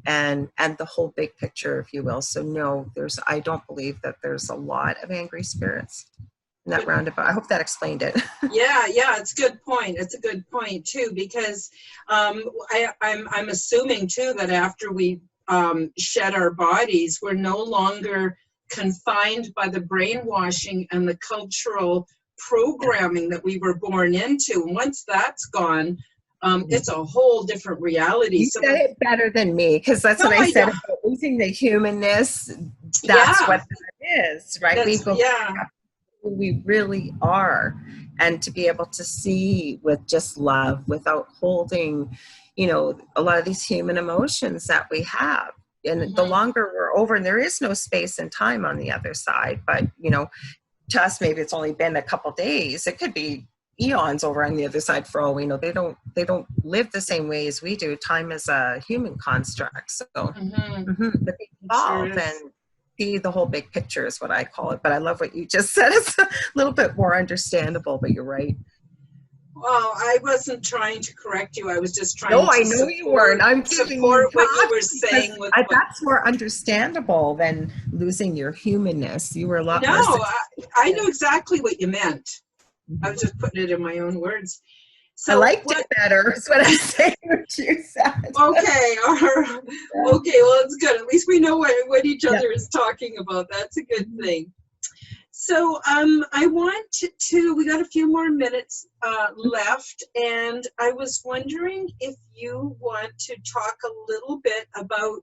and the whole big picture, if you will. So no, I don't believe that there's a lot of angry spirits in that roundabout. I hope that explained it. Yeah, it's a good point. It's a good point too, because I'm assuming too that after we shed our bodies, we're no longer confined by the brainwashing and the cultural programming that we were born into. And once that's gone, it's a whole different reality. You said it better than me, because that's what I said about losing the humanness. That's what that is, right? We go back to who we really are, and to be able to see with just love without holding, you know, a lot of these human emotions that we have. And the longer we're over, and there is no space and time on the other side, but, you know, to us, maybe it's only been a couple days. It could be eons over on the other side for all we know. They don't live the same way as we do. Time is a human construct. So, but they evolve and see the whole big picture is what I call it. But I love what you just said. It's a little bit more understandable, but you're right. Well, I wasn't trying to correct you. I was just trying I know you weren't. I'm giving support what you were saying. That's more understandable than losing your humanness. You were a lot more. No, I knew exactly what you meant. I was just putting it in my own words. So I liked it better, is what I'm saying, what you said. Okay, okay, well, it's good. At least we know what each other is talking about. That's a good thing. So I want we got a few more minutes left, and I was wondering if you want to talk a little bit about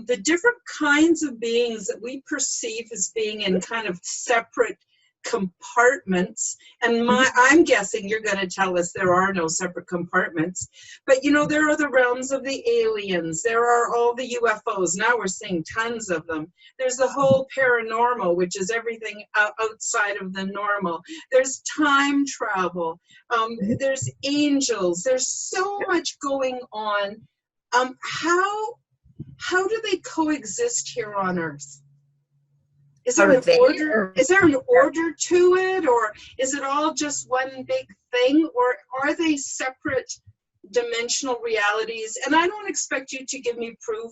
the different kinds of beings that we perceive as being in kind of separate compartments. And I'm guessing you're going to tell us there are no separate compartments, but you know, there are the realms of the aliens, there are all the UFOs, now we're seeing tons of them. There's the whole paranormal, which is everything outside of the normal. There's time travel, there's angels, there's so much going on. How do they coexist here on Earth? Is there an order? Is there an order to it, or is it all just one big thing, or are they separate dimensional realities? And I don't expect you to give me proof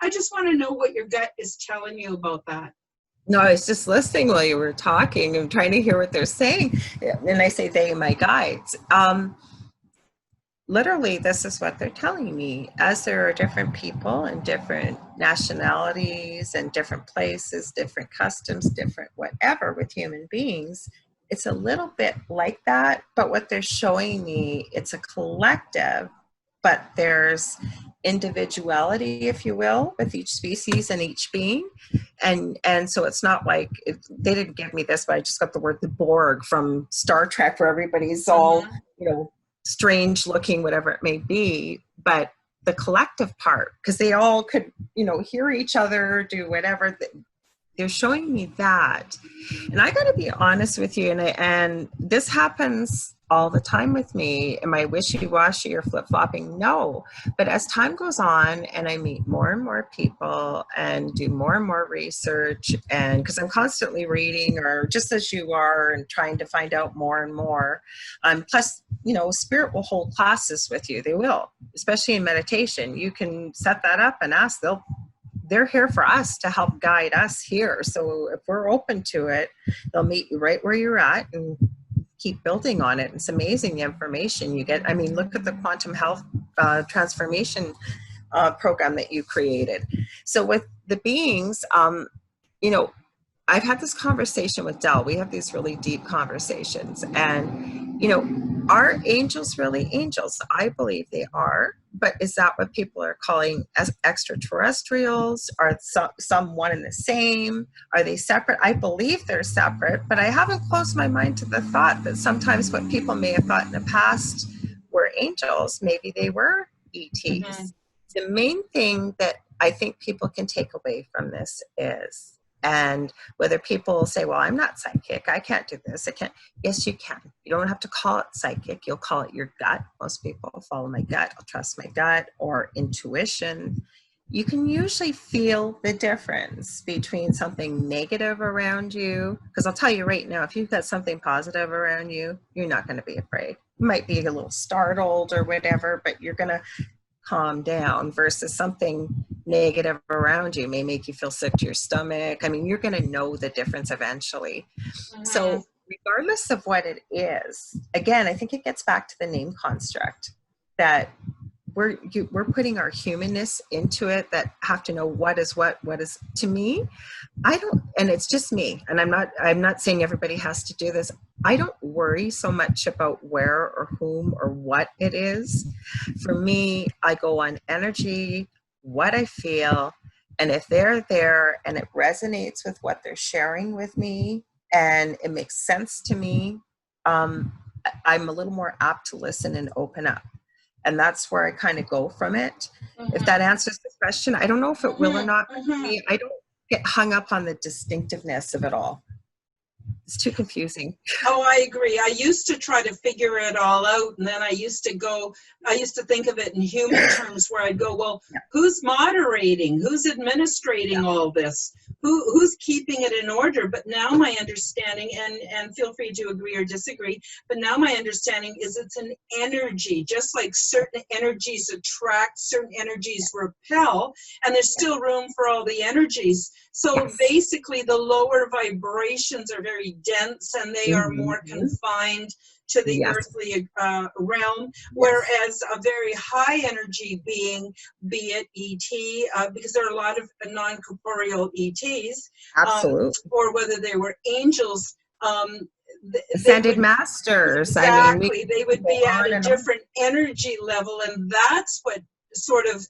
I just want to know what your gut is telling you about that. No, I was just listening while you were talking and trying to hear what they're saying. And I say they, my guides. Literally, this is what they're telling me. As there are different people and different nationalities and different places, different customs, different whatever with human beings, it's a little bit like that. But what they're showing me, it's a collective, but there's individuality, if you will, with each species and each being. And so it's not like, they didn't give me this, but I just got the word the Borg from Star Trek, where everybody's all, you know, strange looking, whatever it may be, but the collective part, because they all could, you know, hear each other, do whatever. they're showing me that. And I got to be honest with you, and this happens all the time with me. Am I wishy-washy or flip-flopping? No. But as time goes on and I meet more and more people and do more and more research, and because I'm constantly reading, or just as you are, and trying to find out more and more. Plus, you know, Spirit will hold classes with you. They will, especially in meditation. You can set that up and ask. They're here for us to help guide us here. So if we're open to it, they'll meet you right where you're at and keep building on it. It's amazing the information you get. I mean, look at the quantum health transformation program that you created. So with the beings, you know, I've had this conversation with Del. We have these really deep conversations, and, you know, are angels really angels? I believe they are, but is that what people are calling as extraterrestrials? Are some one and the same? Are they separate? I believe they're separate, but I haven't closed my mind to the thought that sometimes what people may have thought in the past were angels, maybe they were ETs. Mm-hmm. The main thing that I think people can take away from this is, and whether people say, well, I'm not psychic, I can't do this, I can't. Yes, you can. You don't have to call it psychic. You'll call it your gut. Most people follow my gut. I'll trust my gut, or intuition. You can usually feel the difference between something negative around you. Because I'll tell you right now, if you've got something positive around you, you're not going to be afraid. You might be a little startled or whatever, but you're going to calm down, versus something negative around you may make you feel sick to your stomach. I mean, you're going to know the difference eventually. Mm-hmm. So regardless of what it is, again, I think it gets back to the name construct, that we're putting our humanness into it, that have to know what is what is. To me, I don't, and it's just me, and I'm not saying everybody has to do this. I don't worry so much about where or whom or what it is. For me, I go on energy, what I feel, and if they're there and it resonates with what they're sharing with me and it makes sense to me, I'm a little more apt to listen and open up. And that's where I kind of go from it. Mm-hmm. If that answers the question, I don't know if it will or not. Mm-hmm. Me, I don't get hung up on the distinctiveness of it all. It's too confusing. Oh, I agree. I used to try to figure it all out, and then I used to think of it in human terms, where I'd go, well, who's moderating? Who's administrating all this? Who's keeping it in order? But now my understanding, and feel free to agree or disagree, but now my understanding is it's an energy, just like certain energies attract, certain energies repel, and there's still room for all the energies. So basically the lower vibrations are very dense, and they are more confined to the earthly realm, whereas a very high energy being, be it ET, because there are a lot of non-corporeal ETs, absolutely, or whether they were angels, ascended masters. Exactly, I mean, they would be at a different energy level, and that's what sort of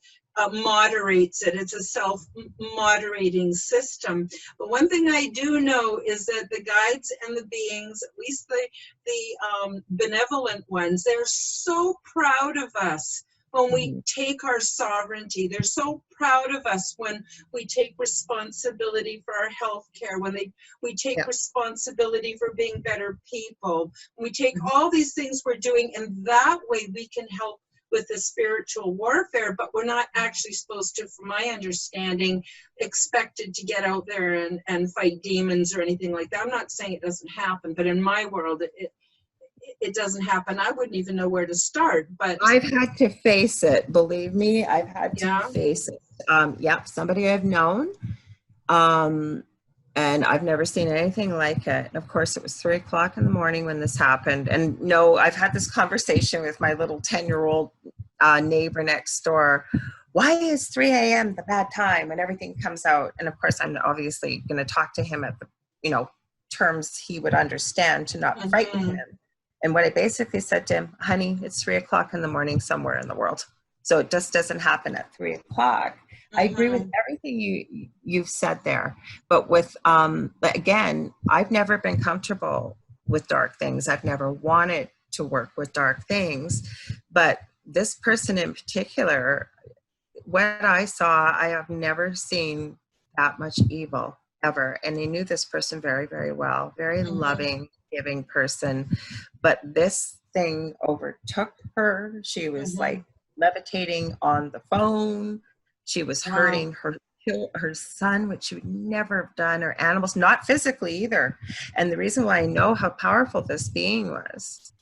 moderates it. It's a self-moderating system. But one thing I do know is that the guides and the beings, at least the benevolent ones, they're so proud of us when we take our sovereignty. They're so proud of us when we take responsibility for our health care, when we take responsibility for being better people. We take all these things we're doing, and that way we can help with the spiritual warfare, but we're not actually supposed to, from my understanding, expected to get out there and fight demons or anything like that. I'm not saying it doesn't happen, but in my world, it doesn't happen. I wouldn't even know where to start. But I've had to face it. Believe me, I've had to face it. Somebody I've known, and I've never seen anything like it. And of course, it was 3 o'clock in the morning when this happened. And no, I've had this conversation with my little 10-year-old neighbor next door. Why is 3 a.m. the bad time? And everything comes out. And of course, I'm obviously going to talk to him at the, terms he would understand, to not frighten him. And what I basically said to him, honey, it's 3 o'clock in the morning somewhere in the world. So it just doesn't happen at 3 o'clock. I agree with everything you've said there. But with, again, I've never been comfortable with dark things. I've never wanted to work with dark things. But this person in particular, what I saw, I have never seen that much evil ever. And I knew this person very, very well, very loving, giving person. But this thing overtook her. She was like levitating on the phone. She was hurting her son, which she would never have done, or animals, not physically either. And the reason why I know how powerful this being was,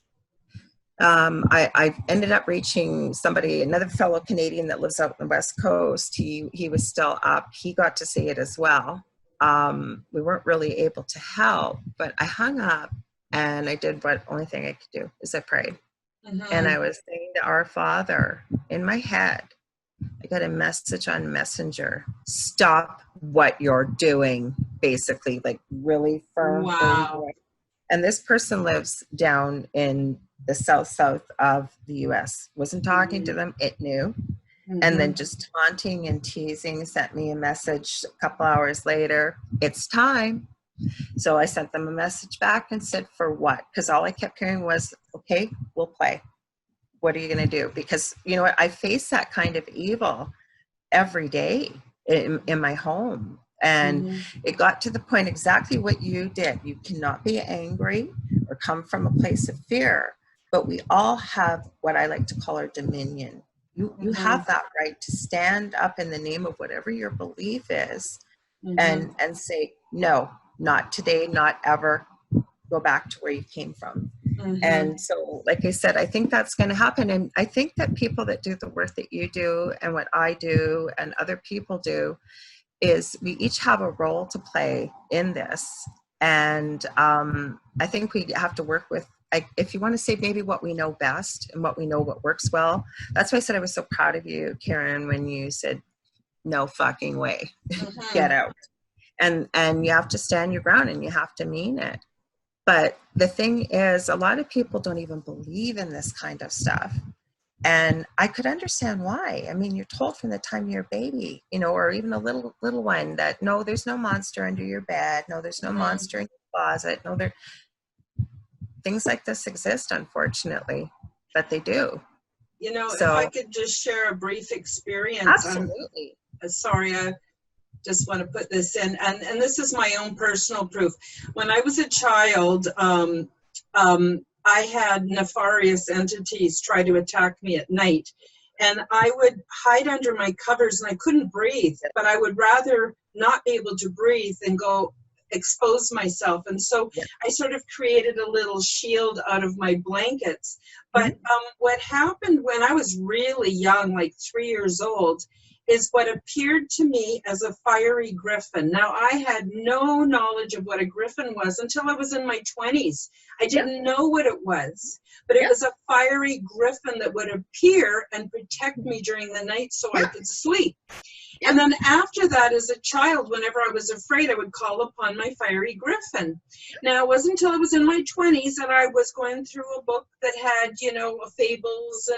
I ended up reaching somebody, another fellow Canadian that lives out on the West Coast. He was still up. He got to see it as well. We weren't really able to help, but I hung up and I did what only thing I could do is I prayed. And I was saying to Our Father in my head. I got a message on Messenger. Stop what you're doing, basically, like really firm. Wow. And this person lives down in the south of the US. Wasn't talking to them, it knew. And then just taunting and teasing, sent me a message a couple hours later. It's time. So I sent them a message back and said, for what? Because all I kept hearing was, okay, we'll play. What are you going to do? Because you know what? I face that kind of evil every day in my home. And it got to the point exactly what you did. You cannot be angry or come from a place of fear, but we all have what I like to call our dominion. You have that right to stand up in the name of whatever your belief is and say, no, not today, not ever. Go back to where you came from. And so, like I said, I think that's going to happen. And I think that people that do the work that you do and what I do and other people do is we each have a role to play in this. And I think we have to work with, if you want to say maybe what we know best and what we know what works well. That's why I said I was so proud of you, Karen, when you said, no fucking way, get out. And you have to stand your ground and you have to mean it. But the thing is, a lot of people don't even believe in this kind of stuff. And I could understand why. I mean, you're told from the time you're a baby, you know, or even a little one that, no, there's no monster under your bed. No, there's no monster in your closet. No, things like this exist, unfortunately, but they do. You know, So, if I could just share a brief experience. Absolutely. Sorry, I just want to put this in, and this is my own personal proof. When I was a child, I had nefarious entities try to attack me at night, and I would hide under my covers, and I couldn't breathe, but I would rather not be able to breathe than go expose myself. And so I sort of created a little shield out of my blankets. But what happened when I was really young, like 3 years old, is what appeared to me as a fiery griffin. Now, I had no knowledge of what a griffin was until I was in my 20s. I didn't know what it was, but it was a fiery griffin that would appear and protect me during the night so I could sleep. And then after that, as a child, whenever I was afraid, I would call upon my fiery griffin. Now, it wasn't until I was in my 20s that I was going through a book that had, you know, fables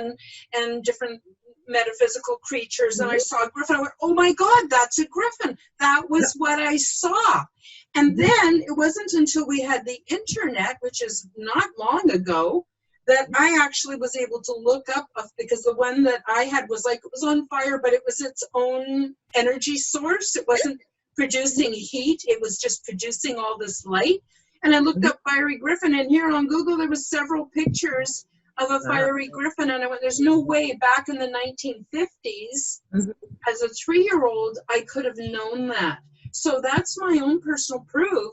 and different metaphysical creatures, and I saw a griffin. I went, oh my God, that's a griffin. That was what I saw. And then it wasn't until we had the internet, which is not long ago, that I actually was able to look up, because the one that I had was like, it was on fire, but it was its own energy source. It wasn't producing heat. It was just producing all this light. And I looked up fiery griffin, and here on Google, there was several pictures of a fiery griffin. And I went, there's no way back in the 1950s, as a 3-year-old, I could have known that. So that's my own personal proof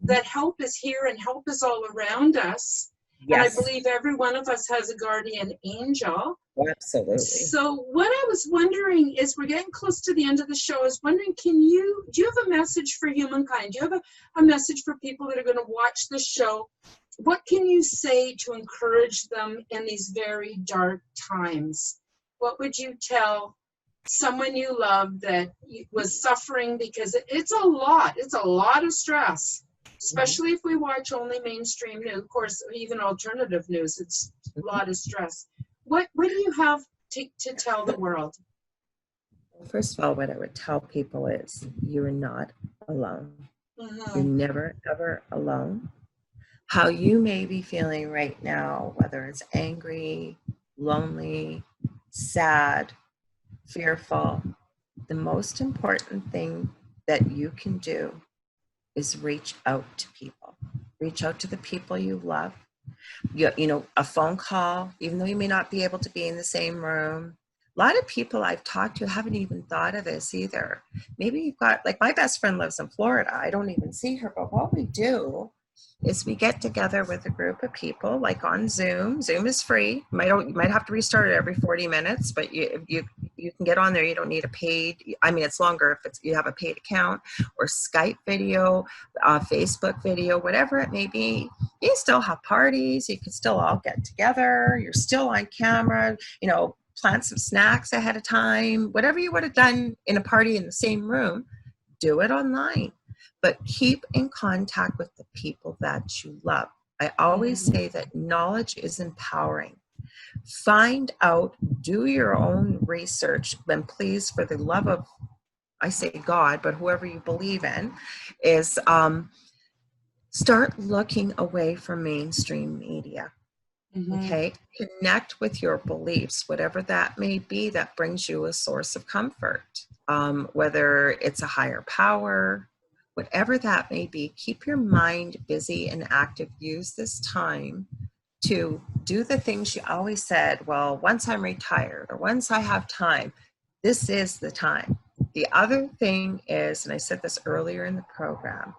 that help is here and help is all around us. And I believe every one of us has a guardian angel. Absolutely. So what I was wondering is, we're getting close to the end of the show. I was wondering, do you have a message for humankind? Do you have a message for people that are going to watch the show? What can you say to encourage them in these very dark times? What would you tell someone you love that was suffering? Because it's a lot of stress. Especially if we watch only mainstream news, of course, even alternative news, it's a lot of stress. What do you have to tell the world? First of all, what I would tell people is, you're not alone. You're never, ever alone. How you may be feeling right now, whether it's angry, lonely, sad, fearful, the most important thing that you can do is reach out to people. Reach out to the people you love. You know, a phone call, even though you may not be able to be in the same room. A lot of people I've talked to haven't even thought of this either. Maybe you've got, like, my best friend lives in Florida. I don't even see her, but what we do is we get together with a group of people, like on Zoom. Zoom is free. You might have to restart it every 40 minutes, but you can get on there. You don't need a paid, I mean, it's longer if you have a paid account, or Skype video, Facebook video, whatever it may be. You still have parties. You can still all get together. You're still on camera, you know, plan some snacks ahead of time. Whatever you would have done in a party in the same room, do it online. But keep in contact with the people that you love. I always say that knowledge is empowering. Find out, do your own research, and please, for the love of, I say God, but whoever you believe in, is start looking away from mainstream media. Okay, connect with your beliefs, whatever that may be, that brings you a source of comfort, whether it's a higher power, whatever that may be. Keep your mind busy and active. Use this time to do the things you always said, well, once I'm retired or once I have time, this is the time. The other thing is, and I said this earlier in the program,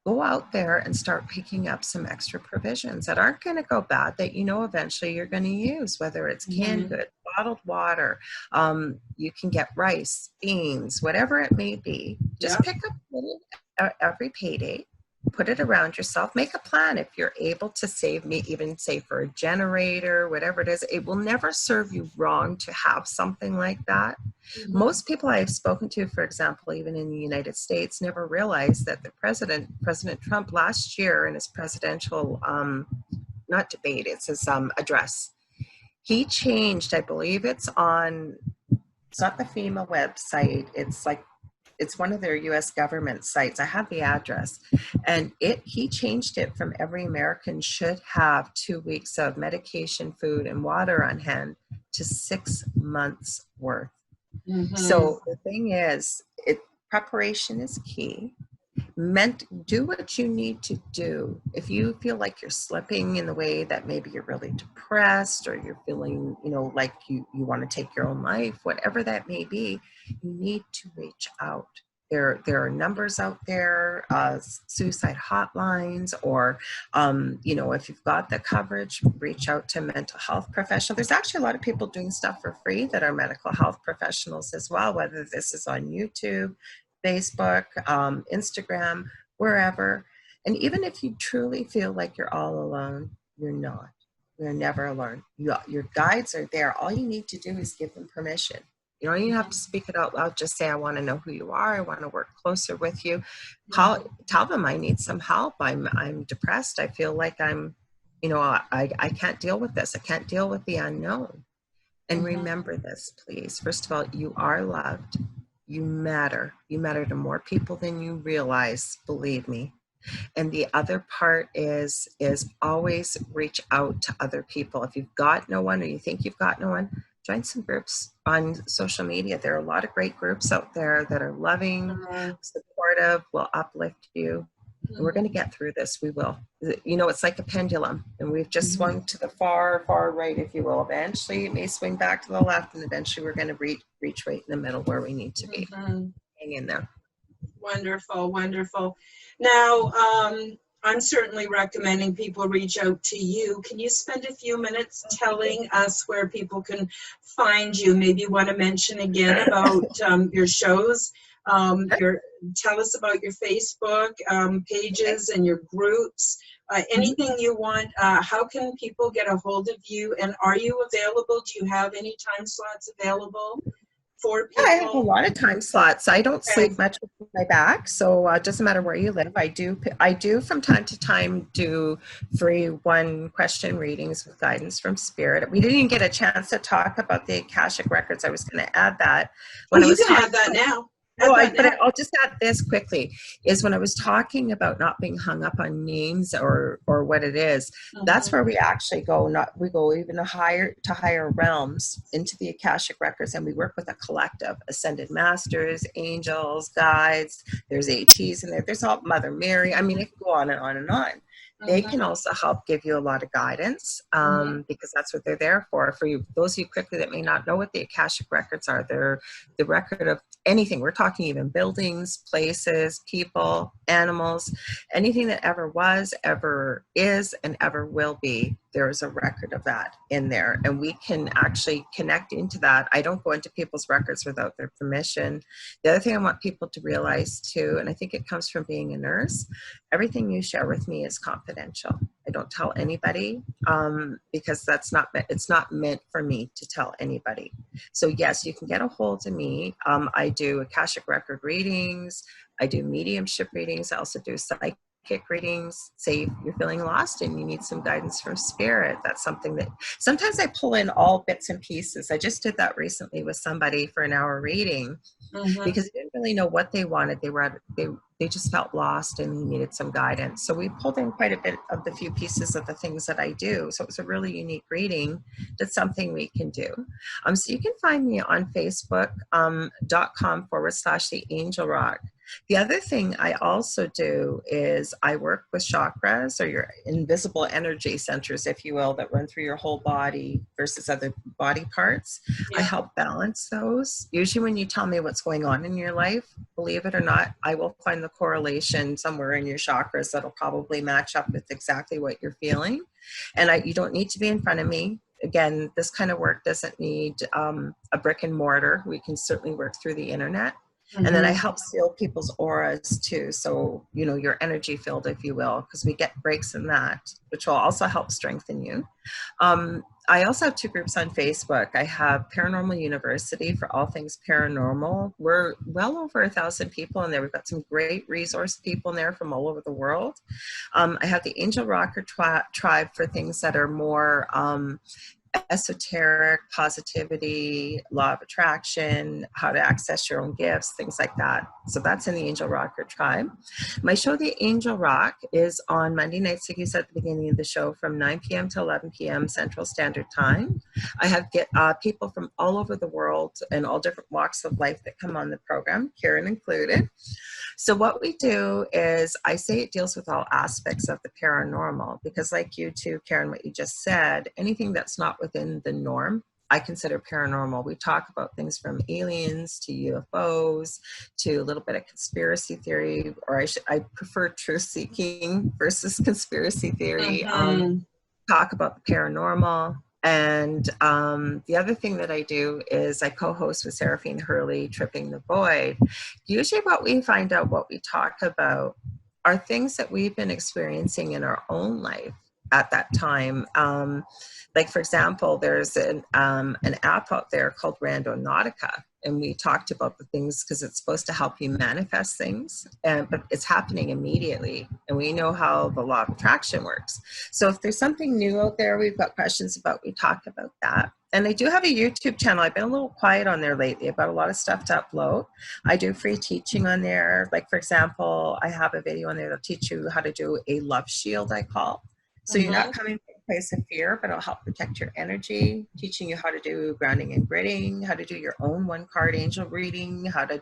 go out there and start picking up some extra provisions that aren't going to go bad, that you know eventually you're going to use, whether it's canned goods, bottled water, you can get rice, beans, whatever it may be. Just pick up a little every payday, put it around yourself, make a plan. If you're able to save, me even say for a generator, whatever it is, it will never serve you wrong to have something like that. Most people I've spoken to, for example, even in the United States, never realized that the President Trump, last year in his presidential, not debate, it's his address, he changed, I believe it's not the FEMA website, it's one of their US government sites. I have the address, and he changed it from every American should have 2 weeks of medication, food, and water on hand to 6 months worth. So the thing is, preparation is key. Do what you need to do. If you feel like you're slipping in the way that maybe you're really depressed, or you're feeling, you know, like you want to take your own life, whatever that may be, you need to reach out. There are numbers out there, suicide hotlines, or, you know, if you've got the coverage, reach out to a mental health professional. There's actually a lot of people doing stuff for free that are mental health professionals as well, whether this is on YouTube, Facebook, Instagram, wherever. And even if you truly feel like you're all alone, you're not. You're never alone. Your guides are there. All you need to do is give them permission. You don't even have to speak it out loud. Just say, I want to know who you are. I want to work closer with you. Tell them I need some help. I'm depressed. I feel like I'm, you know, I can't deal with this. I can't deal with the unknown. And remember this, please. First of all, you are loved. You matter. You matter to more people than you realize, believe me. And the other part is always reach out to other people. If you've got no one, or you think you've got no one, join some groups on social media. There are a lot of great groups out there that are loving, supportive, will uplift you. And we're going to get through this. We will. You know, it's like a pendulum, and we've just swung to the far, far right, if you will. Eventually, it may swing back to the left, and eventually we're going to reach right in the middle where we need to be. Hang in there. Wonderful, wonderful. Now, I'm certainly recommending people reach out to you. Can you spend a few minutes telling us where people can find you? Maybe you want to mention again about your shows. Tell us about your Facebook pages and your groups. Anything you want. How can people get a hold of you? And are you available? Do you have any time slots available for people? Yeah, I have a lot of time slots. I don't sleep much with my back, so it doesn't matter where you live. I do from time to time do free 1-question readings with guidance from Spirit. We didn't even get a chance to talk about the Akashic Records. I was going to add that. You can add that now. Oh, Add that now. I'll just add this quickly, is when I was talking about not being hung up on names or what it is, that's where we actually we go even higher realms into the Akashic Records, and we work with a collective, ascended masters, angels, guides, there's ATs in there, there's all Mother Mary. I mean, it can go on and on and on. They can also help give you a lot of guidance because that's what they're there for. For you, those of you quickly that may not know what the Akashic Records are, they're the record of anything. We're talking even buildings, places, people, animals, anything that ever was, ever is, and ever will be. There is a record of that in there, and we can actually connect into that. I don't go into people's records without their permission. The other thing I want people to realize too, and I think it comes from being a nurse, everything you share with me is confidential. I don't tell anybody because it's not meant for me to tell anybody. So yes, you can get a hold of me. I do Akashic Record readings. I do mediumship readings. I also do psychic readings. Say you're feeling lost and you need some guidance from spirit. That's something that sometimes I pull in all bits and pieces. I just did that recently with somebody for an hour reading because they didn't really know what they wanted. They just felt lost and needed some guidance. So we pulled in quite a bit of the few pieces of the things that I do. So it was a really unique reading. That's something we can do. So you can find me on Facebook.com/The Angel Rock. The other thing I also do is I work with chakras, or your invisible energy centers, if you will, that run through your whole body versus other body parts. I help balance those. Usually when you tell me what's going on in your life, believe it or not, I will find the correlation somewhere in your chakras that'll probably match up with exactly what you're feeling. And you don't need to be in front of me. Again, this kind of work doesn't need a brick and mortar. We can certainly work through the internet. And then I help seal people's auras too. So, your energy field, if you will, because we get breaks in that, which will also help strengthen you. I also have 2 groups on Facebook. I have Paranormal University for all things paranormal. We're well over 1,000 people in there. We've got some great resource people in there from all over the world. I have the Angel Rocker Tribe for things that are more esoteric, positivity, law of attraction, how to access your own gifts, things like that. So that's in the Angel Rocker Tribe. My show, The Angel Rock, is on Monday nights, like you said at the beginning of the show, from 9 p.m. to 11 p.m. Central Standard Time. I have people from all over the world and all different walks of life that come on the program, Karen included. So what we do is, I say it deals with all aspects of the paranormal, because like you too, Karen, what you just said, anything that's not within the norm, I consider paranormal. We talk about things from aliens to UFOs to a little bit of conspiracy theory, or I prefer truth seeking versus conspiracy theory. Talk about the paranormal. And the other thing that I do is I co-host with Seraphine Hurley, Tripping the Void. Usually what we find out, what we talk about, are things that we've been experiencing in our own life at that time. Like, for example, there's an app out there called Randonautica, and we talked about the things because it's supposed to help you manifest things, but it's happening immediately, and we know how the law of attraction works. So if there's something new out there we've got questions about, we talk about that. And I do have a YouTube channel. I've been a little quiet on there lately. I've got a lot of stuff to upload. I do free teaching on there. Like, for example, I have a video on there that'll teach you how to do a love shield, I call. So you're not coming from a place of fear, but it'll help protect your energy, teaching you how to do grounding and gridding, how to do your own 1-card angel reading, I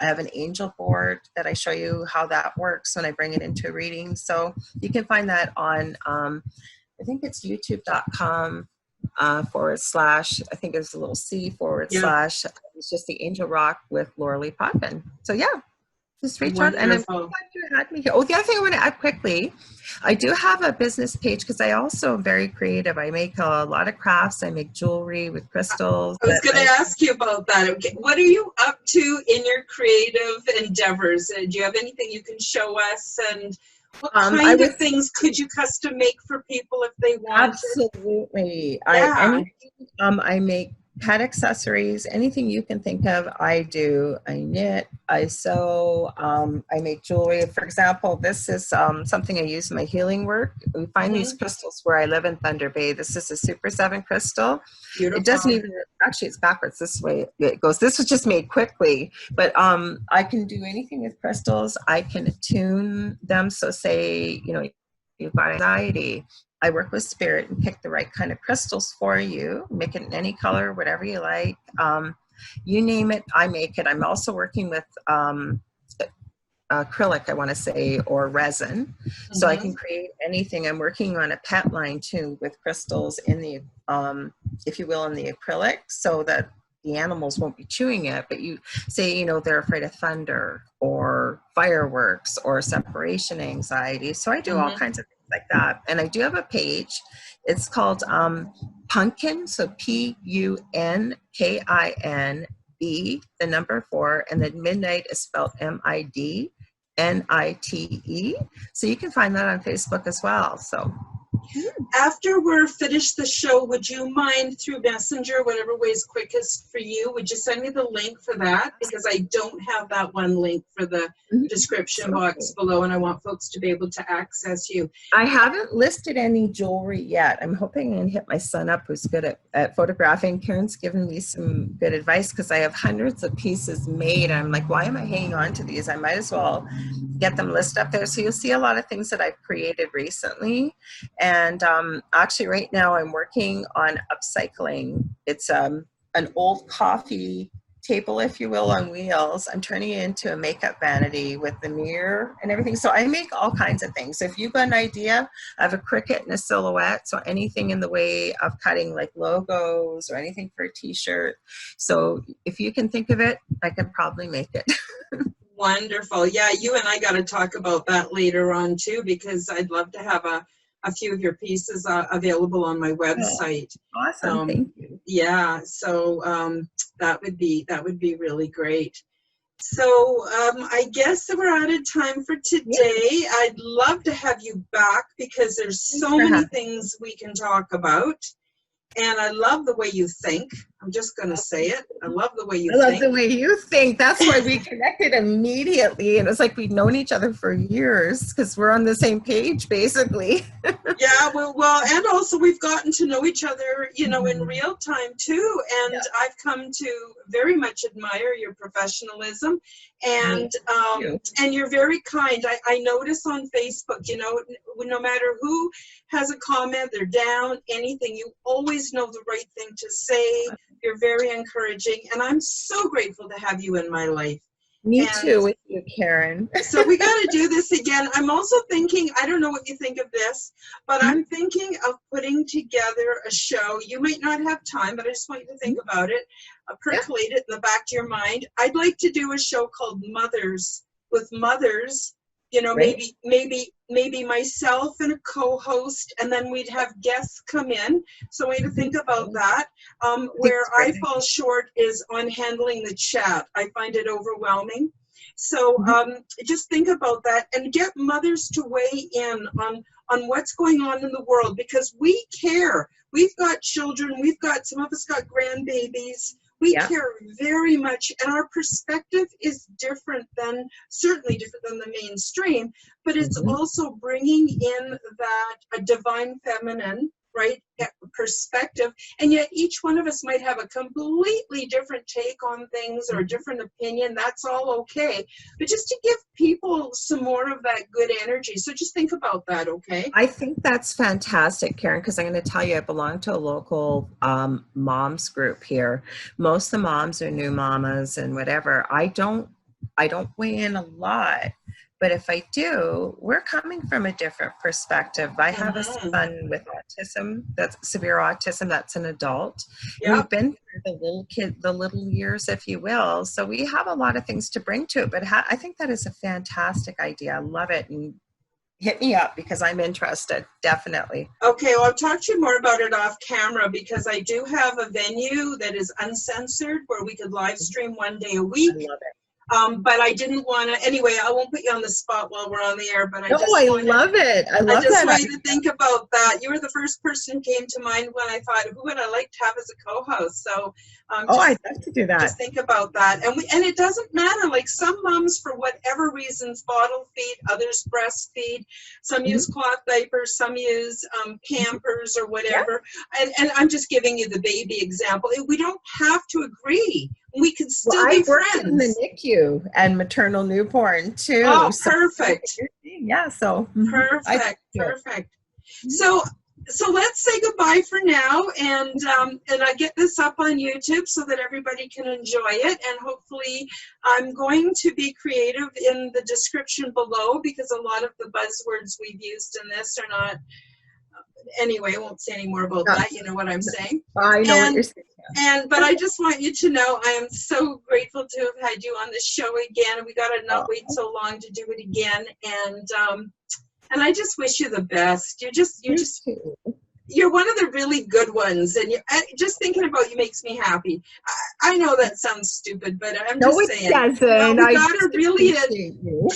have an angel board that I show you how that works when I bring it into a reading. So you can find that on, I think it's youtube.com / I think there's a little C / it's just The Angel Rock with Lorilei Potvin. So yeah. Just reach out, and I'm glad you had me here. Oh, the other thing I want to add quickly, I do have a business page because I also am very creative. I make a lot of crafts. I make jewelry with crystals. I was going to ask you about that. Okay. What are you up to in your creative endeavors? Do you have anything you can show us? And what kind of things could you custom make for people if they want? Absolutely. Yeah. I make pet accessories, anything you can think of, I do. I knit, I sew, I make jewelry. For example, this is something I use in my healing work. We find these crystals where I live in Thunder Bay. This is a Super 7 crystal. Beautiful. It doesn't even, actually it's backwards this way it goes. This was just made quickly, but I can do anything with crystals. I can attune them. So say, you know, you've got anxiety, I work with spirit and pick the right kind of crystals for you, make it in any color, whatever you like. You name it, I make it. I'm also working with acrylic, I want to say, or resin. So I can create anything. I'm working on a pet line too with crystals in the, if you will, in the acrylic, so that the animals won't be chewing it, but you say, you know, they're afraid of thunder or fireworks or separation anxiety. So I do all kinds of things like that. And I do have a page. It's called Pumpkin, so Punkin, B, the number 4, and then midnight is spelled MIDNITE. So you can find that on Facebook as well. So after we're finished the show, would you mind through Messenger, whatever way is quickest for you, would you send me the link for that? Because I don't have that one link for the description box below, and I want folks to be able to access you. I haven't listed any jewelry yet. I'm hoping I can hit my son up, who's good at photographing. Karen's given me some good advice because I have hundreds of pieces made. I'm like, why am I hanging on to these? I might as well get them listed up there. So you'll see a lot of things that I've created recently. And actually right now I'm working on upcycling. It's an old coffee table, if you will, on wheels. I'm turning it into a makeup vanity with the mirror and everything. So I make all kinds of things. So if you've got an idea, I have a Cricut and a silhouette. So anything in the way of cutting like logos or anything for a t-shirt. So if you can think of it, I can probably make it. Wonderful. Yeah, you and I got to talk about that later on too, because I'd love to have a few of your pieces available on my website. Oh, awesome. Thank you. Yeah, so that would be really great. So I guess that we're out of time for today. I'd love to have you back because there's so many things we can talk about. And I love the way you think. I'm just going to say it. I love the way you think. I love the way you think. That's why we connected immediately. And it's like we'd known each other for years because we're on the same page, basically. Yeah, well, and also we've gotten to know each other, you know, in real time too. And I've come to very much admire your professionalism. And and you're very kind. I notice on Facebook, you know, no matter who has a comment, they're down, anything, you always know the right thing to say. You're very encouraging, and I'm so grateful to have you in my life. Me too, with you, Karen. So we got to do this again. I'm also thinking, I don't know what you think of this, but I'm thinking of putting together a show. You might not have time, but I just want you to think about it, percolate it in the back of your mind. I'd like to do a show called Mothers, with mothers, you know, maybe myself and a co-host, and then we'd have guests come in. So we need to think about that. Where I fall short is on handling the chat. I find it overwhelming. So just think about that and get mothers to weigh in on what's going on in the world, because we care. We've got children. We've got, some of us got grandbabies. We care very much, and our perspective is different than, certainly different than the mainstream, but it's also bringing in that a divine feminine, right, perspective, and yet each one of us might have a completely different take on things or a different opinion. That's all okay, but just to give people some more of that good energy. So just think about that, okay? I think that's fantastic, Karen, because I'm going to tell you, I belong to a local moms group here. Most of the moms are new mamas and whatever. I don't weigh in a lot. But if I do, we're coming from a different perspective. I have a son with autism, that's severe autism, that's an adult. We've been through the little years, if you will. So we have a lot of things to bring to it. But I think that is a fantastic idea. I love it. And hit me up because I'm interested, definitely. Okay, well, I'll talk to you more about it off camera, because I do have a venue that is uncensored where we could live stream one day a week. I love it. But I didn't want to, anyway, I won't put you on the spot while we're on the air, but I No, just I wanted, love it. I I love just that. want you to think about that. You were the first person who came to mind when I thought, who would I like to have as a co-host? So Oh, I'd love to do that. just think about that. And it doesn't matter. Like some moms, for whatever reasons, bottle feed, others breastfeed. Some use cloth diapers, some use Pampers or whatever. And I'm just giving you the baby example. We don't have to agree. We can still be I worked friends. in the NICU and maternal newborn too. Oh, so- perfect. Yeah, so Perfect. So let's say goodbye for now, and I get this up on YouTube so that everybody can enjoy it. And hopefully, I'm going to be creative in the description below, because a lot of the buzzwords we've used in this are not. Anyway, I won't say any more about that. You know what I'm saying. I know what you're saying. But I just want you to know I am so grateful to have had you on the show again. We got to not wait so long to do it again, and I just wish you the best. You're one of the really good ones, and just thinking about you makes me happy. I know that sounds stupid, but I'm just saying. No, it doesn't. We gotta really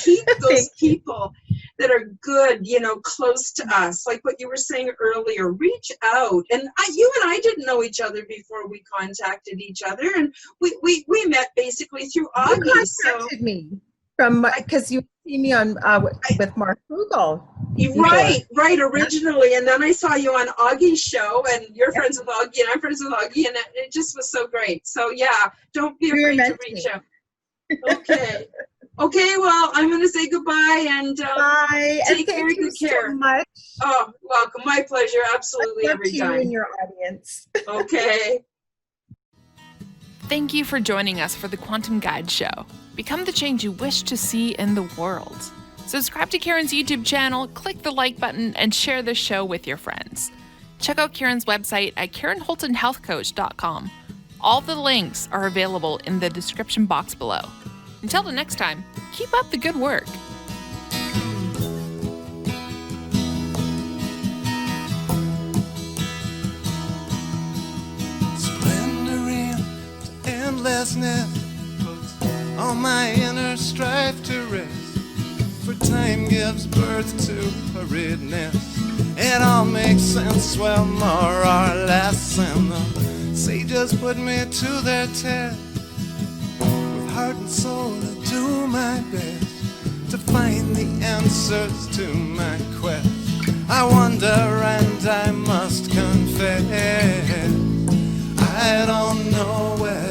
keep those people that are good, close to us. Like what you were saying earlier, reach out. And you and I didn't know each other before we contacted each other, and we met basically through Augie. You contacted me because you see me on with Mark Frugal. Right, originally, and then I saw you on Augie's show, and you're friends with Augie, and I'm friends with Augie, and it just was so great. So yeah, don't be afraid to reach out. Okay. Okay, well, I'm going to say goodbye, and bye. Take and very good care. So much. Oh, welcome. My pleasure. Absolutely, every time. You and your audience. Okay. Thank you for joining us for the Quantum Guide Show. Become the change you wish to see in the world. Subscribe to Karen's YouTube channel, click the like button, and share this show with your friends. Check out Karen's website at KarenHoltonHealthCoach.com. All the links are available in the description box below. Until the next time, keep up the good work. Splendor in endlessness puts all my inner strife to rest. For time gives birth to hurriedness. It all makes sense, well, more or less. And the sages put me to their test. With heart and soul, I do my best to find the answers to my quest. I wonder and I must confess, I don't know where